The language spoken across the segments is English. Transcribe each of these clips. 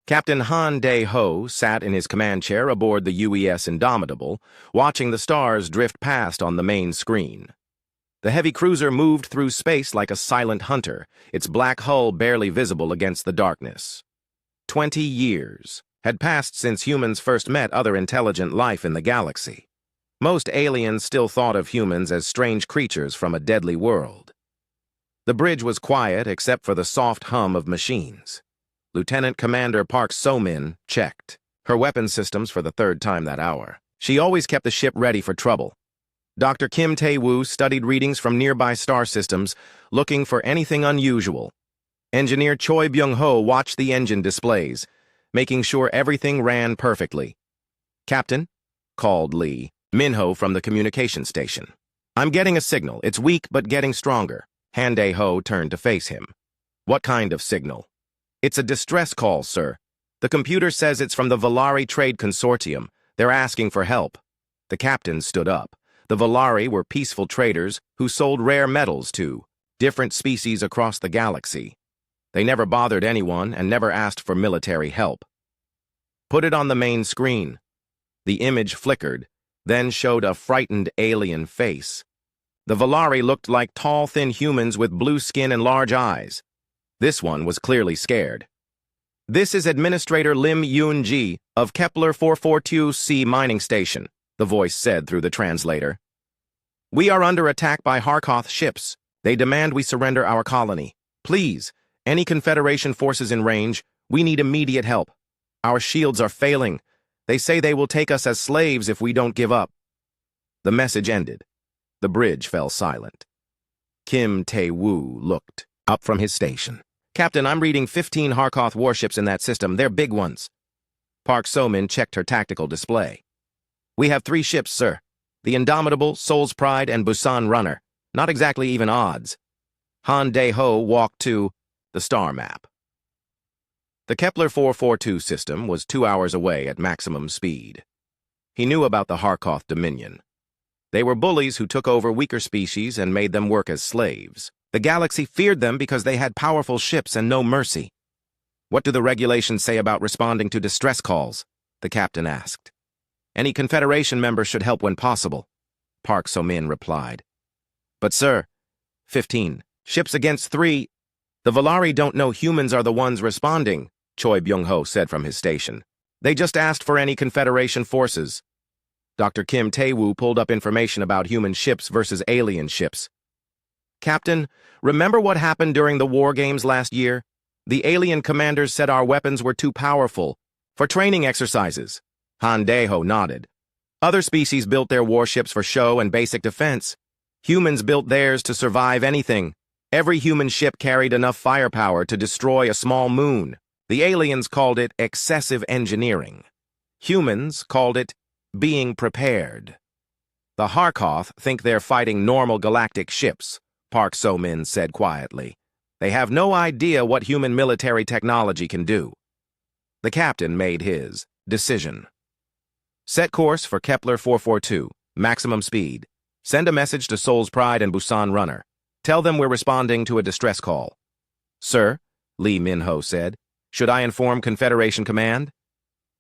Captain Han Dae-ho sat in his command chair aboard the UES Indomitable, watching the stars drift past on the main screen. The heavy cruiser moved through space like a silent hunter, its black hull barely visible against the darkness. 20 years had passed since humans first met other intelligent life in the galaxy. Most aliens still thought of humans as strange creatures from a deadly world. The bridge was quiet except for the soft hum of machines. Lieutenant Commander Park So-min checked her weapon systems for the third time that hour. She always kept the ship ready for trouble. Dr. Kim Tae-woo studied readings from nearby star systems, looking for anything unusual. Engineer Choi Byung-ho watched the engine displays, making sure everything ran perfectly. "Captain," called Lee Min-ho from the communication station. "I'm getting a signal. It's weak but getting stronger." Han Dae-ho turned to face him. "What kind of signal?" "It's a distress call, sir. The computer says it's from the Volari Trade Consortium. They're asking for help." The captain stood up. The Volari were peaceful traders who sold rare metals to different species across the galaxy. They never bothered anyone and never asked for military help. "Put it on the main screen." The image flickered, then showed a frightened alien face. The Volari looked like tall, thin humans with blue skin and large eyes. This one was clearly scared. "This is Administrator Lim Yoon-ji of Kepler 442c mining station," the voice said through the translator. "We are under attack by Harkoth ships. They demand we surrender our colony. Please, any Confederation forces in range, we need immediate help. Our shields are failing. They say they will take us as slaves if we don't give up." The message ended. The bridge fell silent. Kim Tae-woo looked up from his station. "Captain, I'm reading 15 Harkoth warships in that system. They're big ones." Park So-min checked her tactical display. "We have 3 ships, sir. The Indomitable, Soul's Pride, and Busan Runner. Not exactly even odds." Han Dae-ho walked to the star map. The Kepler 442 system was 2 hours away at maximum speed. He knew about the Harkoth Dominion. They were bullies who took over weaker species and made them work as slaves. The galaxy feared them because they had powerful ships and no mercy. "What do the regulations say about responding to distress calls?" the captain asked. "Any Confederation member should help when possible," Park So-min replied. "But sir, 15 ships against 3. The Volari don't know humans are the ones responding," Choi Byung-ho said from his station. "They just asked for any Confederation forces." Dr. Kim Tae-woo pulled up information about human ships versus alien ships. "Captain, remember what happened during the war games last year? The alien commanders said our weapons were too powerful for training exercises." Han Dae-ho nodded. "Other species built their warships for show and basic defense. Humans built theirs to survive anything. Every human ship carried enough firepower to destroy a small moon. The aliens called it excessive engineering. Humans called it being prepared. The Harkoth think they're fighting normal galactic ships," Park So-min said quietly. "They have no idea what human military technology can do." The captain made his decision. "Set course for Kepler 442, maximum speed. Send a message to Soul's Pride and Busan Runner. Tell them we're responding to a distress call." "Sir," Lee Min-ho said, "should I inform Confederation Command?"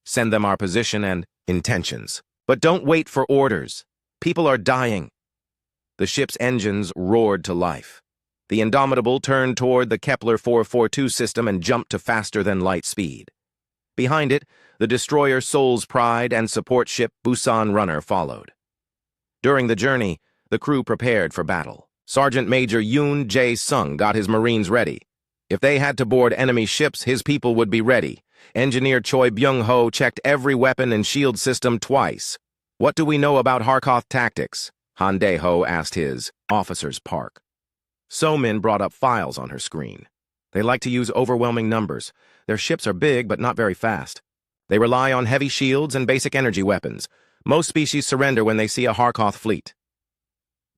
"Send them our position and intentions. But don't wait for orders. People are dying." The ship's engines roared to life. The Indomitable turned toward the Kepler 442 system and jumped to faster-than-light speed. Behind it, the destroyer Soul's Pride and support ship Busan Runner followed. During the journey, the crew prepared for battle. Sergeant Major Yoon Jae-sung got his Marines ready. If they had to board enemy ships, his people would be ready. Engineer Choi Byung-ho checked every weapon and shield system twice. "What do we know about Harkoth tactics?" Han Dae-ho asked his officers. Park So-min brought up files on her screen. "They like to use overwhelming numbers. Their ships are big but not very fast. They rely on heavy shields and basic energy weapons. Most species surrender when they see a Harkoth fleet."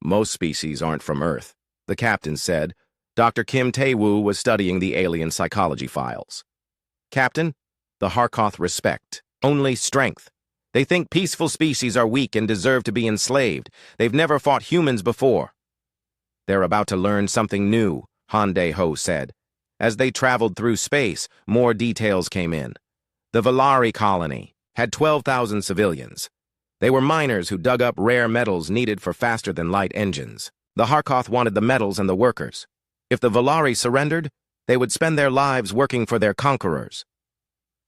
"Most species aren't from Earth," the captain said. Dr. Kim Tae-woo was studying the alien psychology files. "Captain, the Harkoth respect only strength. They think peaceful species are weak and deserve to be enslaved. They've never fought humans before." "They're about to learn something new," Han Dae-ho said. As they traveled through space, more details came in. The Valari colony had 12,000 civilians. They were miners who dug up rare metals needed for faster-than-light engines. The Harkoth wanted the metals and the workers. If the Valari surrendered, they would spend their lives working for their conquerors.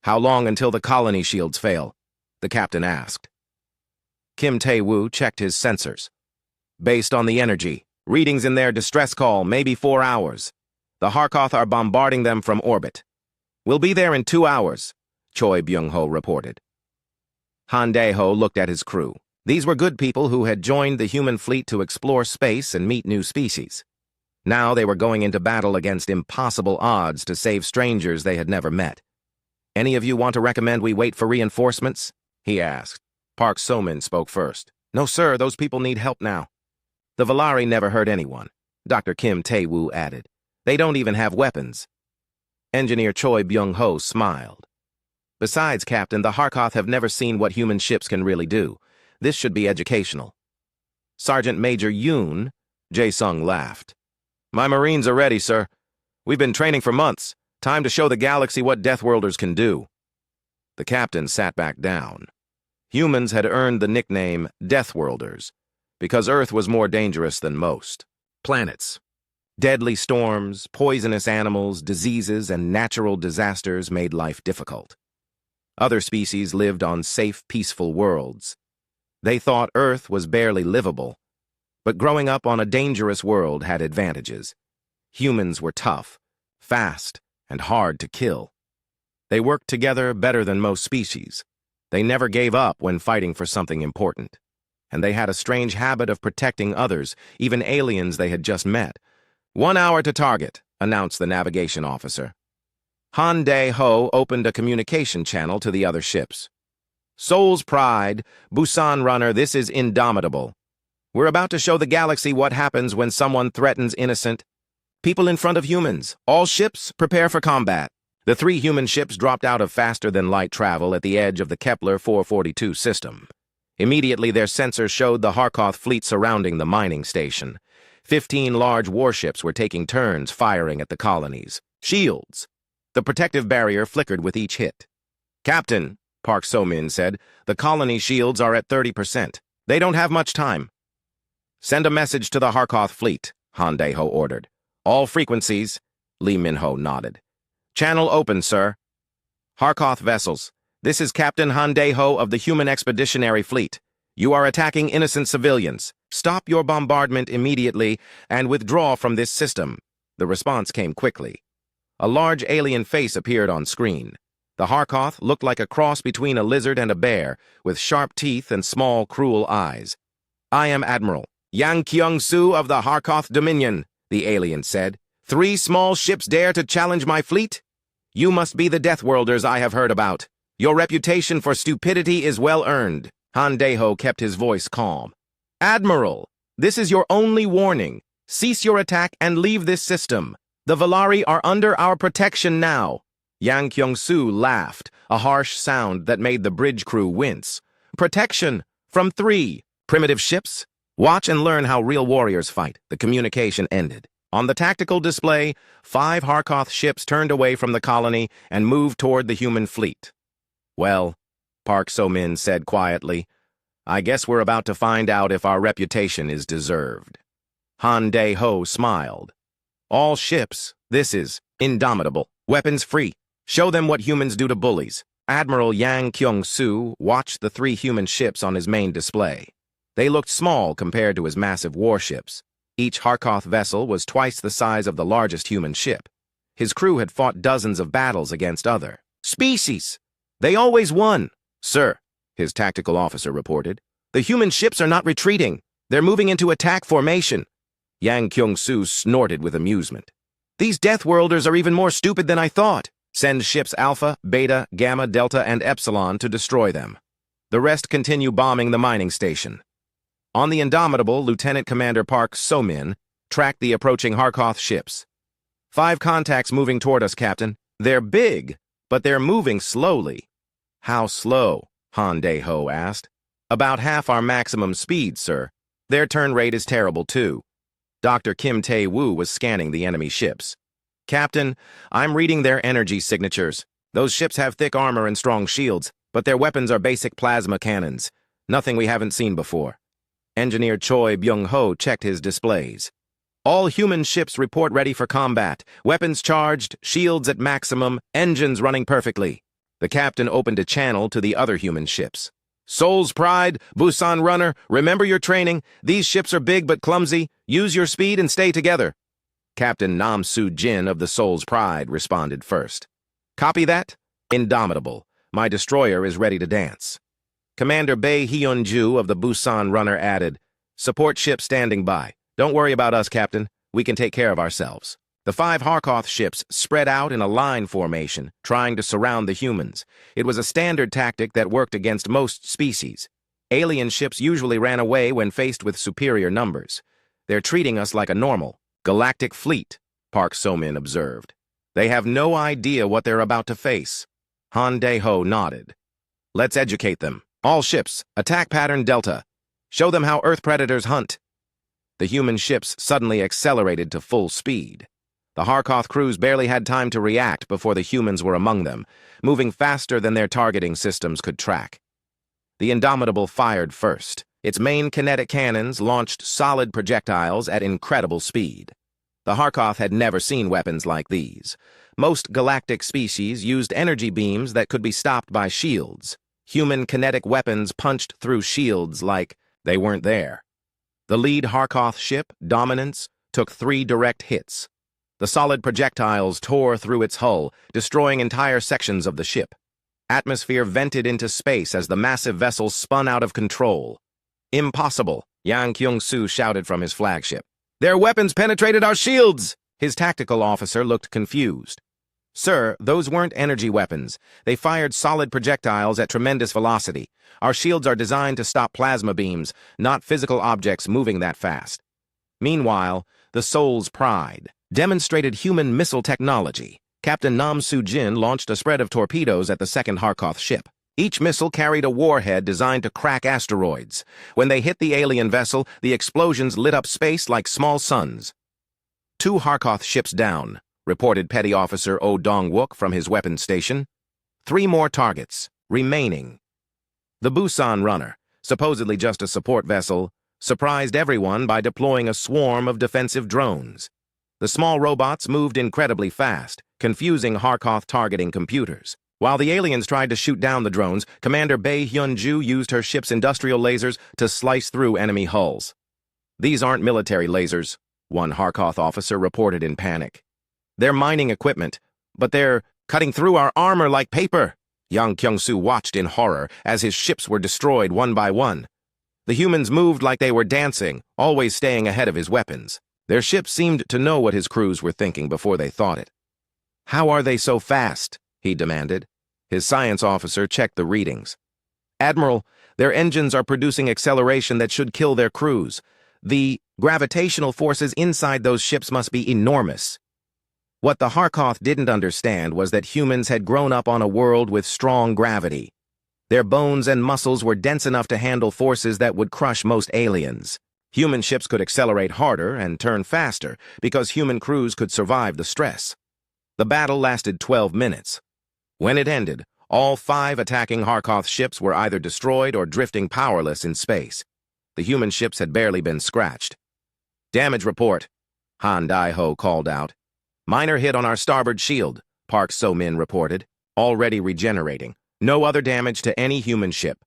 "How long until the colony shields fail?" the captain asked. Kim Tae-woo checked his sensors. "Based on the energy, readings in their distress call, maybe 4 hours. The Harkoth are bombarding them from orbit. We'll be there in 2 hours," Choi Byung-ho reported. Han Dae-ho looked at his crew. These were good people who had joined the human fleet to explore space and meet new species. Now they were going into battle against impossible odds to save strangers they had never met. "Any of you want to recommend we wait for reinforcements?" he asked. Park So-min spoke first. "No, sir, those people need help now." "The Valari never hurt anyone," Dr. Kim Tae-woo added. "They don't even have weapons." Engineer Choi Byung-ho smiled. "Besides, Captain, the Harkoth have never seen what human ships can really do. This should be educational." Sergeant Major Yoon, Jae-sung laughed. "My Marines are ready, sir. We've been training for months. Time to show the galaxy what Deathworlders can do." The captain sat back down. Humans had earned the nickname Deathworlders because Earth was more dangerous than most planets. Deadly storms, poisonous animals, diseases, and natural disasters made life difficult. Other species lived on safe, peaceful worlds. They thought Earth was barely livable, but growing up on a dangerous world had advantages. Humans were tough, fast, and hard to kill. They worked together better than most species. They never gave up when fighting for something important. And they had a strange habit of protecting others, even aliens they had just met. "1 hour to target," announced the navigation officer. Han Dae-ho opened a communication channel to the other ships. "Soul's Pride, Busan Runner, this is Indomitable. We're about to show the galaxy what happens when someone threatens innocent people in front of humans. All ships, prepare for combat." The 3 human ships dropped out of faster-than-light travel at the edge of the Kepler 442 system. Immediately, their sensors showed the Harkoth fleet surrounding the mining station. 15 large warships were taking turns firing at the colonies. Shields. The protective barrier flickered with each hit. "Captain," Park So-min said, "the colony shields are at 30%. They don't have much time." "Send a message to the Harkoth fleet," Han Dae-ho ordered. "All frequencies," Lee Min-ho nodded. "Channel open, sir." "Harkoth vessels, this is Captain Han Dae-ho of the Human Expeditionary Fleet. You are attacking innocent civilians. Stop your bombardment immediately and withdraw from this system." The response came quickly. A large alien face appeared on screen. The Harkoth looked like a cross between a lizard and a bear, with sharp teeth and small, cruel eyes. "I am Admiral Yang Kyung-soo of the Harkoth Dominion," the alien said. "3 small ships dare to challenge my fleet? You must be the Deathworlders I have heard about. Your reputation for stupidity is well earned." Han Dae-ho kept his voice calm. "Admiral, this is your only warning. Cease your attack and leave this system. The Valari are under our protection now." Yang Kyung-soo laughed, a harsh sound that made the bridge crew wince. "Protection? From 3 primitive ships? Watch and learn how real warriors fight." The communication ended. On the tactical display, 5 Harkoth ships turned away from the colony and moved toward the human fleet. "Well," Park So-min said quietly, "I guess we're about to find out if our reputation is deserved." Han Dae-ho smiled. "All ships, this is Indomitable, weapons free. Show them what humans do to bullies." Admiral Yang Kyung-soo watched the 3 human ships on his main display. They looked small compared to his massive warships. Each Harkoth vessel was twice the size of the largest human ship. His crew had fought dozens of battles against other species. They always won. "Sir," his tactical officer reported, "the human ships are not retreating. They're moving into attack formation." Yang Kyung-soo snorted with amusement. "These Deathworlders are even more stupid than I thought. Send ships Alpha, Beta, Gamma, Delta, and Epsilon to destroy them. The rest continue bombing the mining station." On the Indomitable, Lieutenant Commander Park So-min tracked the approaching Harkoth ships. 5 contacts moving toward us, Captain. They're big, but they're moving slowly." "How slow?" Han Dae-ho asked. "About half our maximum speed, sir. Their turn rate is terrible, too." Dr. Kim Tae-woo was scanning the enemy ships. "Captain, I'm reading their energy signatures. Those ships have thick armor and strong shields, but their weapons are basic plasma cannons. Nothing we haven't seen before. Engineer Choi Byung-ho checked his displays. All human ships report ready for combat. Weapons charged, shields at maximum, engines running perfectly. The captain opened a channel to the other human ships. Soul's Pride, Busan Runner, remember your training. These ships are big but clumsy. Use your speed and stay together. Captain Nam Soo-jin of the Soul's Pride responded first. Copy that? Indomitable. My destroyer is ready to dance. Commander Bae Hyun-ju of the Busan Runner added, Support ship standing by. Don't worry about us, Captain. We can take care of ourselves. The 5 Harkoth ships spread out in a line formation, trying to surround the humans. It was a standard tactic that worked against most species. Alien ships usually ran away when faced with superior numbers. They're treating us like a normal galactic fleet, Park So-min observed. They have no idea what they're about to face. Han Dae-ho nodded. Let's educate them. All ships, attack pattern Delta. Show them how Earth predators hunt. The human ships suddenly accelerated to full speed. The Harkoth crews barely had time to react before the humans were among them, moving faster than their targeting systems could track. The Indomitable fired first. Its main kinetic cannons launched solid projectiles at incredible speed. The Harkoth had never seen weapons like these. Most galactic species used energy beams that could be stopped by shields. Human kinetic weapons punched through shields like they weren't there. The lead Harkoth ship, Dominance, took 3 direct hits. The solid projectiles tore through its hull, destroying entire sections of the ship. Atmosphere vented into space as the massive vessel spun out of control. Impossible, Yang Kyung-soo shouted from his flagship. Their weapons penetrated our shields! His tactical officer looked confused. Sir, those weren't energy weapons. They fired solid projectiles at tremendous velocity. Our shields are designed to stop plasma beams, not physical objects moving that fast. Meanwhile, the Soul's Pride demonstrated human missile technology. Captain Nam Soo-jin launched a spread of torpedoes at the second Harkoth ship. Each missile carried a warhead designed to crack asteroids. When they hit the alien vessel, the explosions lit up space like small suns. 2 Harkoth ships down, reported Petty Officer Oh Dong-wook from his weapons station. 3 more targets remaining. The Busan Runner, supposedly just a support vessel, surprised everyone by deploying a swarm of defensive drones. The small robots moved incredibly fast, confusing Harkoth targeting computers. While the aliens tried to shoot down the drones, Commander Bae Hyun-ju used her ship's industrial lasers to slice through enemy hulls. These aren't military lasers, one Harkoth officer reported in panic. They're mining equipment, but they're cutting through our armor like paper. Yang Kyung-soo watched in horror as his ships were destroyed one by one. The humans moved like they were dancing, always staying ahead of his weapons. Their ships seemed to know what his crews were thinking before they thought it. How are they so fast? He demanded. His science officer checked the readings. Admiral, their engines are producing acceleration that should kill their crews. The gravitational forces inside those ships must be enormous. What the Harkoth didn't understand was that humans had grown up on a world with strong gravity. Their bones and muscles were dense enough to handle forces that would crush most aliens. Human ships could accelerate harder and turn faster because human crews could survive the stress. The battle lasted 12 minutes. When it ended, all 5 attacking Harkoth ships were either destroyed or drifting powerless in space. The human ships had barely been scratched. Damage report, Han Dae-ho called out. Minor hit on our starboard shield, Park So-min reported, already regenerating. No other damage to any human ship.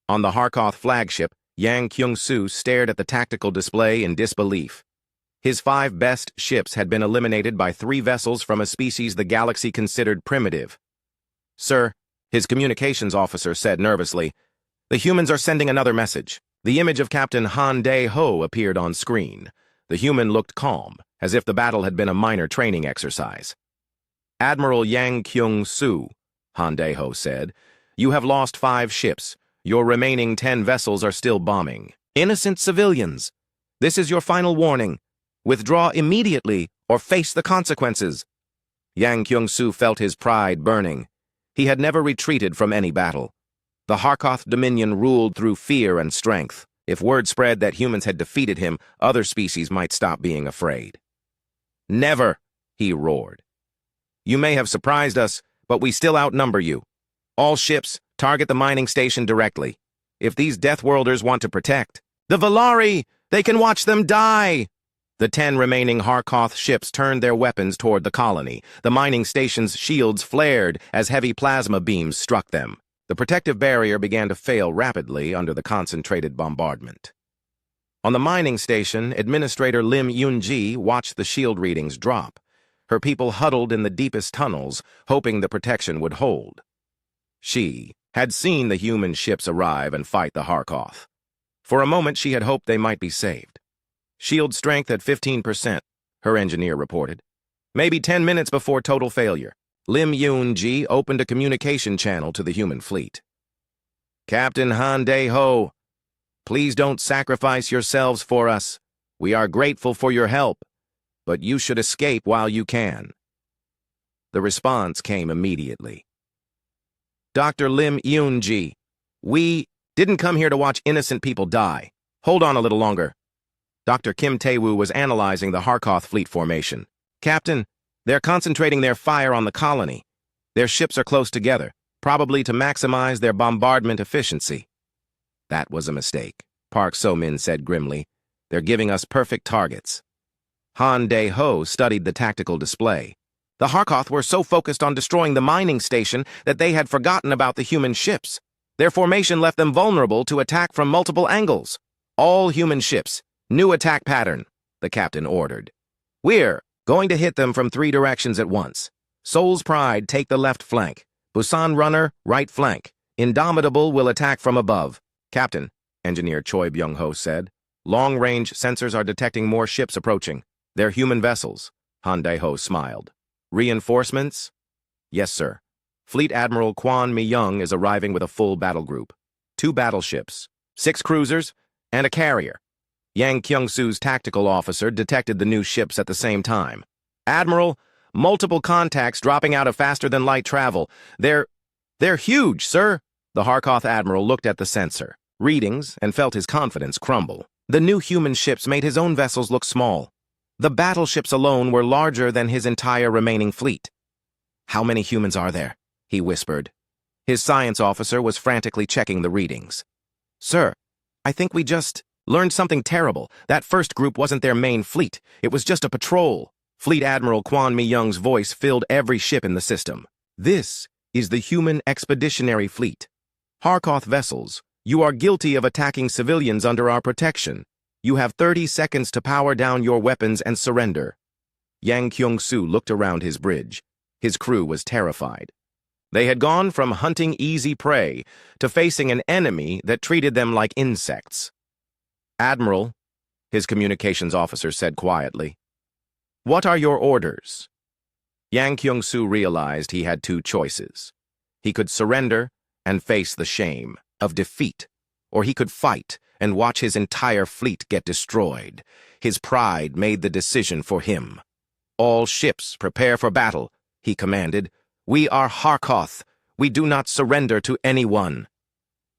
On the Harkoth flagship, Yang Kyung-soo stared at the tactical display in disbelief. His 5 best ships had been eliminated by 3 vessels from a species the galaxy considered primitive. Sir, his communications officer said nervously, the humans are sending another message. The image of Captain Han Dae-ho appeared on screen. The human looked calm, as if the battle had been a minor training exercise. Admiral Yang Kyung-soo, Han Dae-ho said, you have lost 5 ships. Your remaining 10 vessels are still bombing. Innocent civilians. This is your final warning. Withdraw immediately or face the consequences. Yang Kyung-soo felt his pride burning. He had never retreated from any battle. The Harkoth Dominion ruled through fear and strength. If word spread that humans had defeated him, other species might stop being afraid. Never, he roared. You may have surprised us, but we still outnumber you. All ships, target the mining station directly. If these Deathworlders want to protect the Valari, they can watch them die! The 10 remaining Harkoth ships turned their weapons toward the colony. The mining station's shields flared as heavy plasma beams struck them. The protective barrier began to fail rapidly under the concentrated bombardment. On the mining station, Administrator Lim Yunji watched the shield readings drop. Her people huddled in the deepest tunnels, hoping the protection would hold. She had seen the human ships arrive and fight the Harkoth. For a moment, she had hoped they might be saved. Shield strength at 15%, her engineer reported. Maybe 10 minutes before total failure, Lim Yun-ji opened a communication channel to the human fleet. Captain Han Dae-ho, please don't sacrifice yourselves for us. We are grateful for your help, but you should escape while you can. The response came immediately. Dr. Lim Yun-ji, we didn't come here to watch innocent people die. Hold on a little longer. Dr. Kim Tae-woo was analyzing the Harkoth fleet formation. Captain, they're concentrating their fire on the colony. Their ships are close together, probably to maximize their bombardment efficiency. That was a mistake, Park So-min said grimly. They're giving us perfect targets. Han Dae-ho studied the tactical display. The Harkoth were so focused on destroying the mining station that they had forgotten about the human ships. Their formation left them vulnerable to attack from multiple angles. All human ships, new attack pattern, the captain ordered. We're going to hit them from 3 directions at once. Soul's Pride take the left flank. Busan Runner, right flank. Indomitable will attack from above. Captain, Engineer Choi Byung-ho said. Long-range sensors are detecting more ships approaching. They're human vessels. Han Dae-ho smiled. Reinforcements? Yes, sir. Fleet Admiral Kwon Mi-young is arriving with a full battle group. 2 battleships, 6 cruisers, and a carrier. Yang Kyung-soo's tactical officer detected the new ships at the same time. Admiral, multiple contacts dropping out of faster-than-light travel. They're huge, sir. The Harkoth Admiral looked at the sensor, readings, and felt his confidence crumble. The new human ships made his own vessels look small. The battleships alone were larger than his entire remaining fleet. How many humans are there? He whispered. His science officer was frantically checking the readings. Sir, I think we just learned something terrible. That first group wasn't their main fleet. It was just a patrol. Fleet Admiral Kwon Mi-young's voice filled every ship in the system. This is the human expeditionary fleet. Harkoth vessels, you are guilty of attacking civilians under our protection. You have 30 seconds to power down your weapons and surrender. Yang Kyung-soo looked around his bridge. His crew was terrified. They had gone from hunting easy prey to facing an enemy that treated them like insects. Admiral, his communications officer said quietly, what are your orders? Yang Kyung-soo realized he had 2 choices. He could surrender and face the shame of defeat, or he could fight and watch his entire fleet get destroyed. His pride made the decision for him. All ships prepare for battle, he commanded. We are Harkoth. We do not surrender to anyone.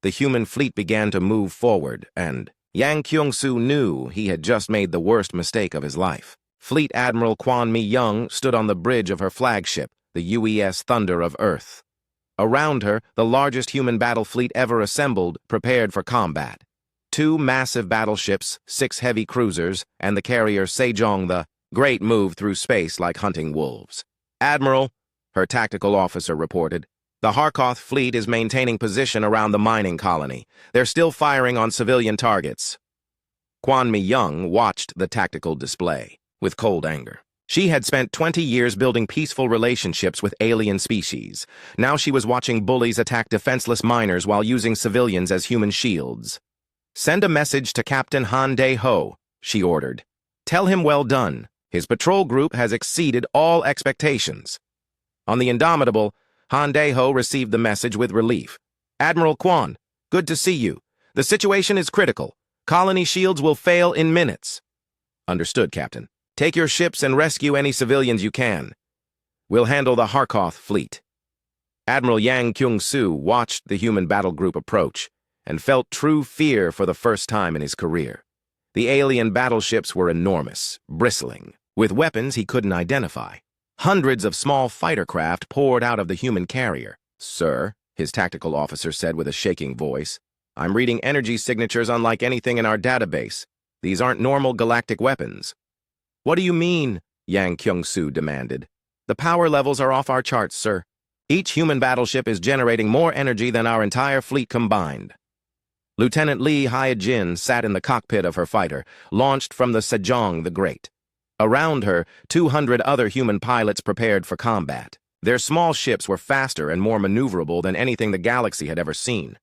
The human fleet began to move forward, and Yang Kyung-soo knew he had just made the worst mistake of his life. Fleet Admiral Kwon Mi-young stood on the bridge of her flagship, the UES Thunder of Earth. Around her, the largest human battle fleet ever assembled, prepared for combat. 2 massive battleships, 6 heavy cruisers, and the carrier Sejong the Great moved through space like hunting wolves. Admiral, her tactical officer reported, the Harkoth fleet is maintaining position around the mining colony. They're still firing on civilian targets. Kwon Mi-young watched the tactical display with cold anger. She had spent 20 years building peaceful relationships with alien species. Now she was watching bullies attack defenseless miners while using civilians as human shields. Send a message to Captain Han Dae-ho, she ordered. Tell him well done. His patrol group has exceeded all expectations. On the Indomitable, Han Dae-ho received the message with relief. Admiral Kwon, good to see you. The situation is critical. Colony shields will fail in minutes. Understood, Captain. Take your ships and rescue any civilians you can. We'll handle the Harkoth fleet. Admiral Yang Kyung-soo watched the human battle group approach and felt true fear for the first time in his career. The alien battleships were enormous, bristling, with weapons he couldn't identify. Hundreds of small fighter craft poured out of the human carrier. "Sir," his tactical officer said with a shaking voice, "I'm reading energy signatures unlike anything in our database. These aren't normal galactic weapons." "What do you mean?" Yang Kyung-soo demanded. "The power levels are off our charts, sir. Each human battleship is generating more energy than our entire fleet combined." Lieutenant Lee Hyejin sat in the cockpit of her fighter, launched from the Sejong the Great. Around her, 200 other human pilots prepared for combat. Their small ships were faster and more maneuverable than anything the galaxy had ever seen.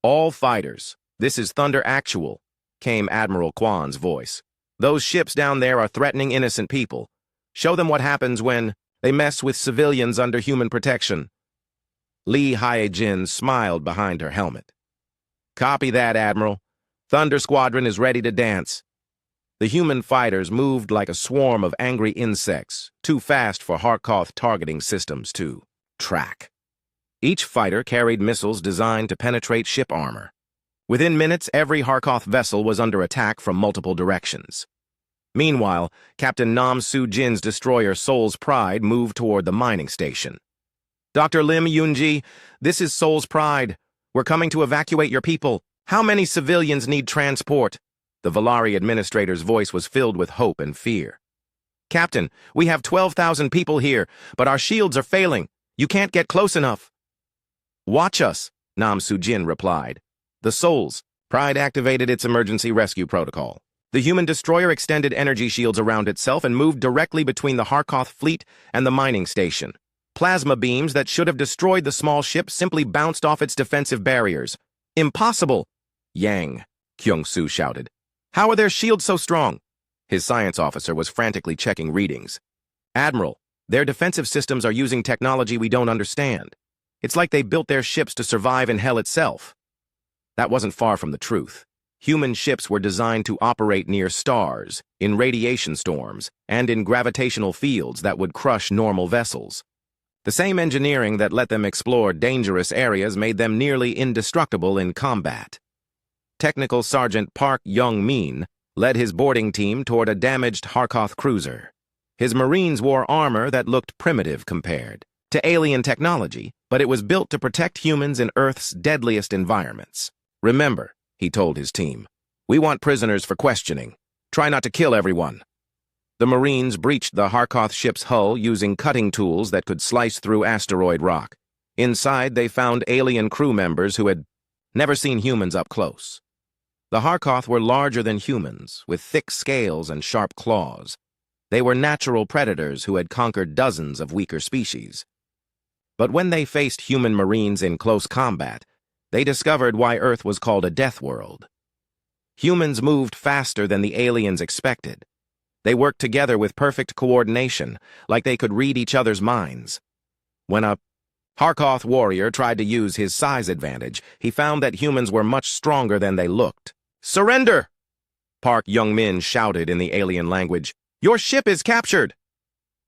"All fighters, this is Thunder Actual," came Admiral Kwan's voice. "Those ships down there are threatening innocent people. Show them what happens when they mess with civilians under human protection." Lee Hyejin smiled behind her helmet. "Copy that, Admiral. Thunder Squadron is ready to dance." The human fighters moved like a swarm of angry insects, too fast for Harkoth targeting systems to track. Each fighter carried missiles designed to penetrate ship armor. Within minutes, every Harkoth vessel was under attack from multiple directions. Meanwhile, Captain Nam Soo-jin's destroyer Seoul's Pride moved toward the mining station. "Dr. Lim Yoonji, this is Seoul's Pride. We're coming to evacuate your people. How many civilians need transport?" The Valari administrator's voice was filled with hope and fear. "Captain, we have 12,000 people here, but our shields are failing. You can't get close enough." "Watch us," Nam Soo-jin replied. The Seoul's Pride activated its emergency rescue protocol. The human destroyer extended energy shields around itself and moved directly between the Harkoth fleet and the mining station. Plasma beams that should have destroyed the small ship simply bounced off its defensive barriers. "Impossible!" Yang Kyung-soo shouted. "How are their shields so strong?" His science officer was frantically checking readings. "Admiral, their defensive systems are using technology we don't understand. It's like they built their ships to survive in hell itself." That wasn't far from the truth. Human ships were designed to operate near stars, in radiation storms, and in gravitational fields that would crush normal vessels. The same engineering that let them explore dangerous areas made them nearly indestructible in combat. Technical Sergeant Park Young-min led his boarding team toward a damaged Harkoth cruiser. His Marines wore armor that looked primitive compared to alien technology, but it was built to protect humans in Earth's deadliest environments. "Remember," he told his team, "we want prisoners for questioning. Try not to kill everyone." The Marines breached the Harkoth ship's hull using cutting tools that could slice through asteroid rock. Inside, they found alien crew members who had never seen humans up close. The Harkoth were larger than humans, with thick scales and sharp claws. They were natural predators who had conquered dozens of weaker species. But when they faced human Marines in close combat, they discovered why Earth was called a death world. Humans moved faster than the aliens expected. They worked together with perfect coordination, like they could read each other's minds. When a Harkoth warrior tried to use his size advantage, he found that humans were much stronger than they looked. "Surrender!" Park Young-min shouted in the alien language. "Your ship is captured!"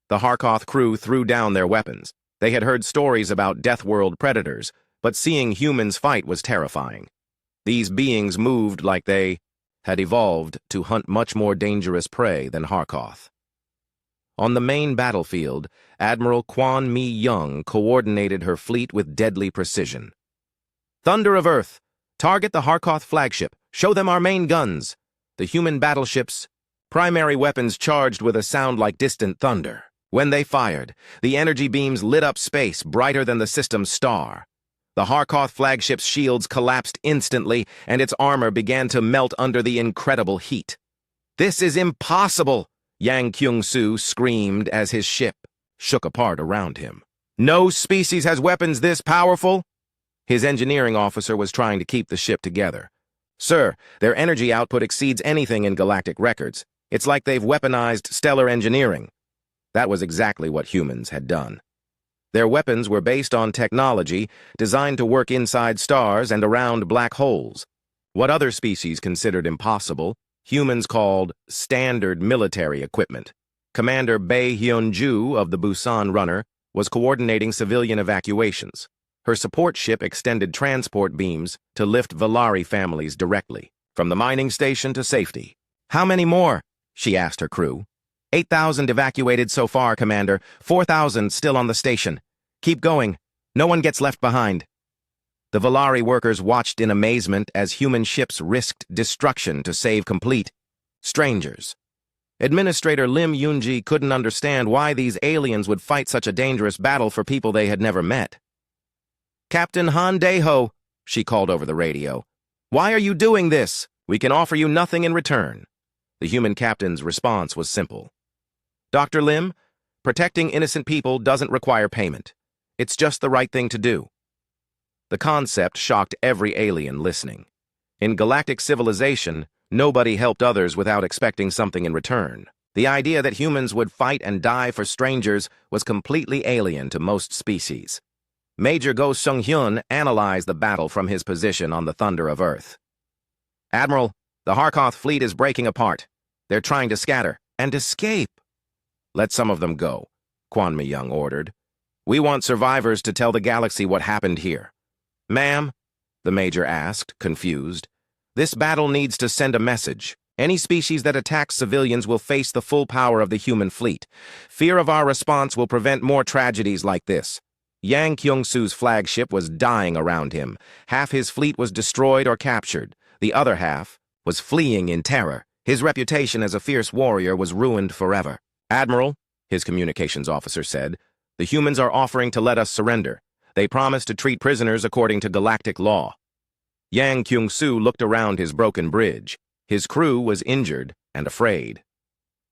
The Harkoth crew threw down their weapons. They had heard stories about Deathworld predators, but seeing humans fight was terrifying. These beings moved like they had evolved to hunt much more dangerous prey than Harkoth. On the main battlefield, Admiral Kwon Mi-young coordinated her fleet with deadly precision. "Thunder of Earth! Target the Harkoth flagship! Show them our main guns!" The human battleships' primary weapons charged with a sound like distant thunder. When they fired, the energy beams lit up space brighter than the system's star. The Harkoth flagship's shields collapsed instantly, and its armor began to melt under the incredible heat. "This is impossible!" Yang Kyung-soo screamed as his ship shook apart around him. "No species has weapons this powerful!" His engineering officer was trying to keep the ship together. "Sir, their energy output exceeds anything in galactic records. It's like they've weaponized stellar engineering." That was exactly what humans had done. Their weapons were based on technology designed to work inside stars and around black holes. What other species considered impossible, humans called standard military equipment. Commander Bae Hyun-ju of the Busan Runner was coordinating civilian evacuations. Her support ship extended transport beams to lift Valari families directly, from the mining station to safety. "How many more?" she asked her crew. 8,000 evacuated so far, Commander. 4,000 still on the station. Keep going. No one gets left behind. The Volari workers watched in amazement as human ships risked destruction to save complete strangers. Administrator Lim Yunji couldn't understand why these aliens would fight such a dangerous battle for people they had never met. "Captain Han Daeho," she called over the radio. "Why are you doing this? We can offer you nothing in return." The human captain's response was simple. "Dr. Lim, protecting innocent people doesn't require payment. It's just the right thing to do." The concept shocked every alien listening. In galactic civilization, nobody helped others without expecting something in return. The idea that humans would fight and die for strangers was completely alien to most species. Major Go Sung-hyun analyzed the battle from his position on the Thunder of Earth. "Admiral, the Harkoth fleet is breaking apart. They're trying to scatter and escape." "Let some of them go," Kwon Mi-young ordered. "We want survivors to tell the galaxy what happened here." "Ma'am?" the Major asked, confused. "This battle needs to send a message. Any species that attacks civilians will face the full power of the human fleet. Fear of our response will prevent more tragedies like this." Yang Kyung-soo's flagship was dying around him. Half his fleet was destroyed or captured. The other half was fleeing in terror. His reputation as a fierce warrior was ruined forever. "Admiral," his communications officer said, "the humans are offering to let us surrender. They promise to treat prisoners according to galactic law." Yang Kyung-soo looked around his broken bridge. His crew was injured and afraid.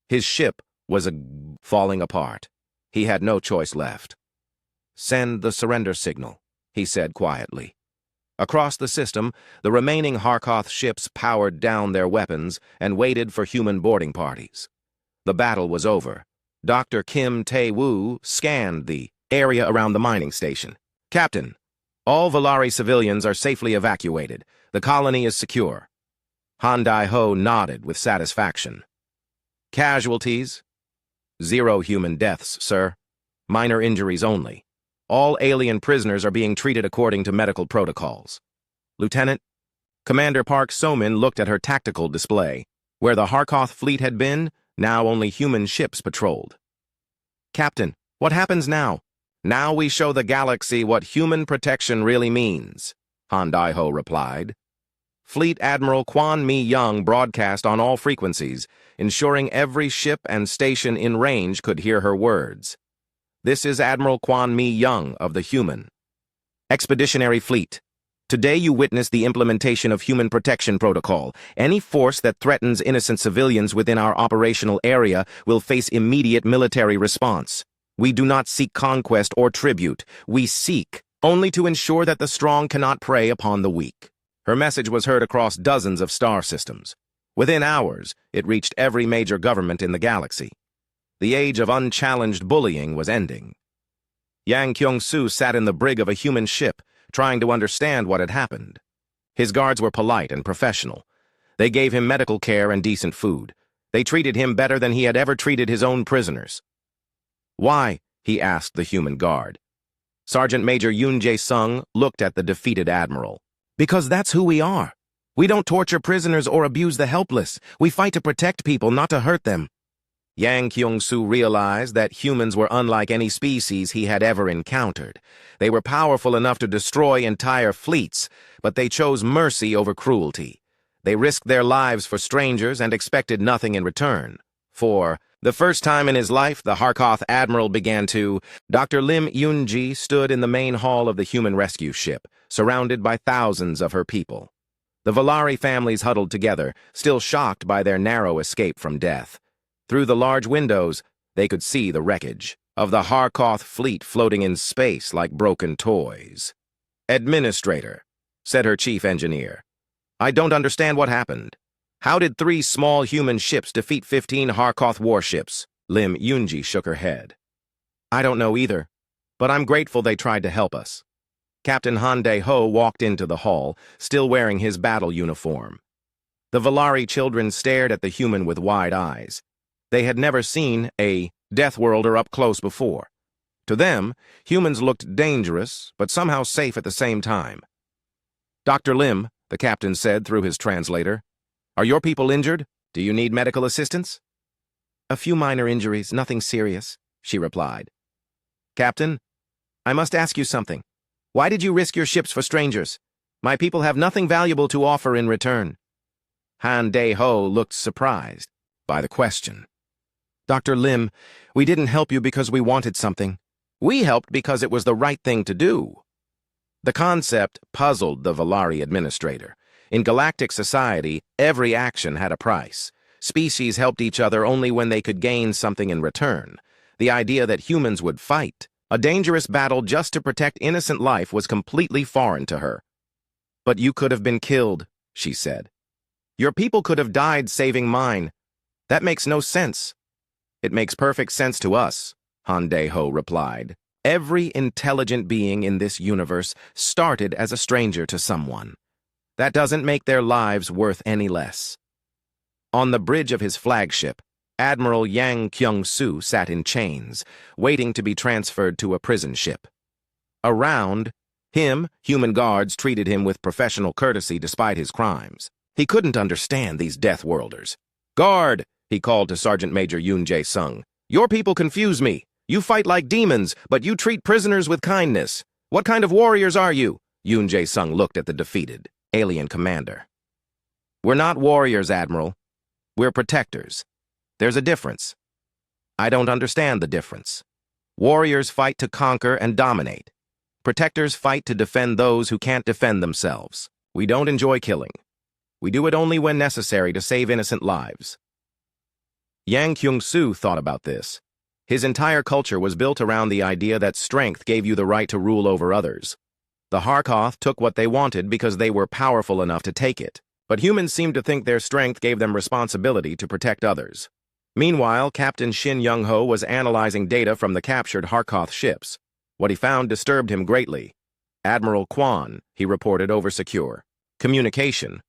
His ship was falling apart. He had no choice left. "Send the surrender signal," he said quietly. Across the system, the remaining Harkoth ships powered down their weapons and waited for human boarding parties. The battle was over. Dr. Kim Tae-woo scanned the area around the mining station. "Captain, all Volari civilians are safely evacuated. The colony is secure." Han Dae-ho nodded with satisfaction. "Casualties?" "0 human deaths, sir. Minor injuries only. All alien prisoners are being treated according to medical protocols." "Lieutenant?" Commander Park So-min looked at her tactical display. Where the Harkoth fleet had been, now only human ships patrolled. "Captain, what happens now?" "Now we show the galaxy what human protection really means," Han Dae-ho replied. Fleet Admiral Kwon Mi-young broadcast on all frequencies, ensuring every ship and station in range could hear her words. "This is Admiral Kwon Mi-young of the Human Expeditionary Fleet. Today you witness the implementation of Human Protection Protocol. Any force that threatens innocent civilians within our operational area will face immediate military response. We do not seek conquest or tribute. We seek only to ensure that the strong cannot prey upon the weak." Her message was heard across dozens of star systems. Within hours, it reached every major government in the galaxy. The age of unchallenged bullying was ending. Yang Kyung-soo sat in the brig of a human ship, trying to understand what had happened. His guards were polite and professional. They gave him medical care and decent food. They treated him better than he had ever treated his own prisoners. "Why?" he asked the human guard. Sergeant Major Yoon Jae-sung looked at the defeated admiral. "Because that's who we are. We don't torture prisoners or abuse the helpless. We fight to protect people, not to hurt them." Yang Kyung-soo realized that humans were unlike any species he had ever encountered. They were powerful enough to destroy entire fleets, but they chose mercy over cruelty. They risked their lives for strangers and expected nothing in return. For the first time in his life, the Harkoth admiral began to... Dr. Lim Yoon-ji stood in the main hall of the human rescue ship, surrounded by thousands of her people. The Volari families huddled together, still shocked by their narrow escape from death. Through the large windows, they could see the wreckage of the Harkoth fleet floating in space like broken toys. "Administrator," said her chief engineer, "I don't understand what happened. How did 3 small human ships defeat 15 Harkoth warships?" Lim Yoon-ji shook her head. "I don't know either, but I'm grateful they tried to help us." Captain Han Dae-ho walked into the hall, still wearing his battle uniform. The Volari children stared at the human with wide eyes. They had never seen a Deathworlder up close before. To them, humans looked dangerous, but somehow safe at the same time. "Dr. Lim," the captain said through his translator, "are your people injured? Do you need medical assistance?" A few minor injuries, nothing serious, she replied. Captain, I must ask you something. Why did you risk your ships for strangers? My people have nothing valuable to offer in return. Han Dae-ho looked surprised by the question. Dr. Lim, we didn't help you because we wanted something. We helped because it was the right thing to do. The concept puzzled the Valari administrator. In galactic society, every action had a price. Species helped each other only when they could gain something in return. The idea that humans would fight, a dangerous battle just to protect innocent life, was completely foreign to her. But you could have been killed, she said. Your people could have died saving mine. That makes no sense. It makes perfect sense to us, Han Dae-ho replied. Every intelligent being in this universe started as a stranger to someone. That doesn't make their lives worth any less. On the bridge of his flagship, Admiral Yang Kyung-soo sat in chains, waiting to be transferred to a prison ship. Around him, human guards treated him with professional courtesy despite his crimes. He couldn't understand these Deathworlders. Guard, he called to Sergeant Major Yoon Jae-sung. Your people confuse me. You fight like demons, but you treat prisoners with kindness. What kind of warriors are you? Yoon Jae-sung looked at the defeated alien commander. We're not warriors, Admiral. We're protectors. There's a difference. I don't understand the difference. Warriors fight to conquer and dominate. Protectors fight to defend those who can't defend themselves. We don't enjoy killing. We do it only when necessary to save innocent lives. Yang Kyung-soo thought about this. His entire culture was built around the idea that strength gave you the right to rule over others. The Harkoth took what they wanted because they were powerful enough to take it, but humans seemed to think their strength gave them responsibility to protect others. Meanwhile, Captain Shin Young-ho was analyzing data from the captured Harkoth ships. What he found disturbed him greatly. Admiral Kwan, he reported over secure communication.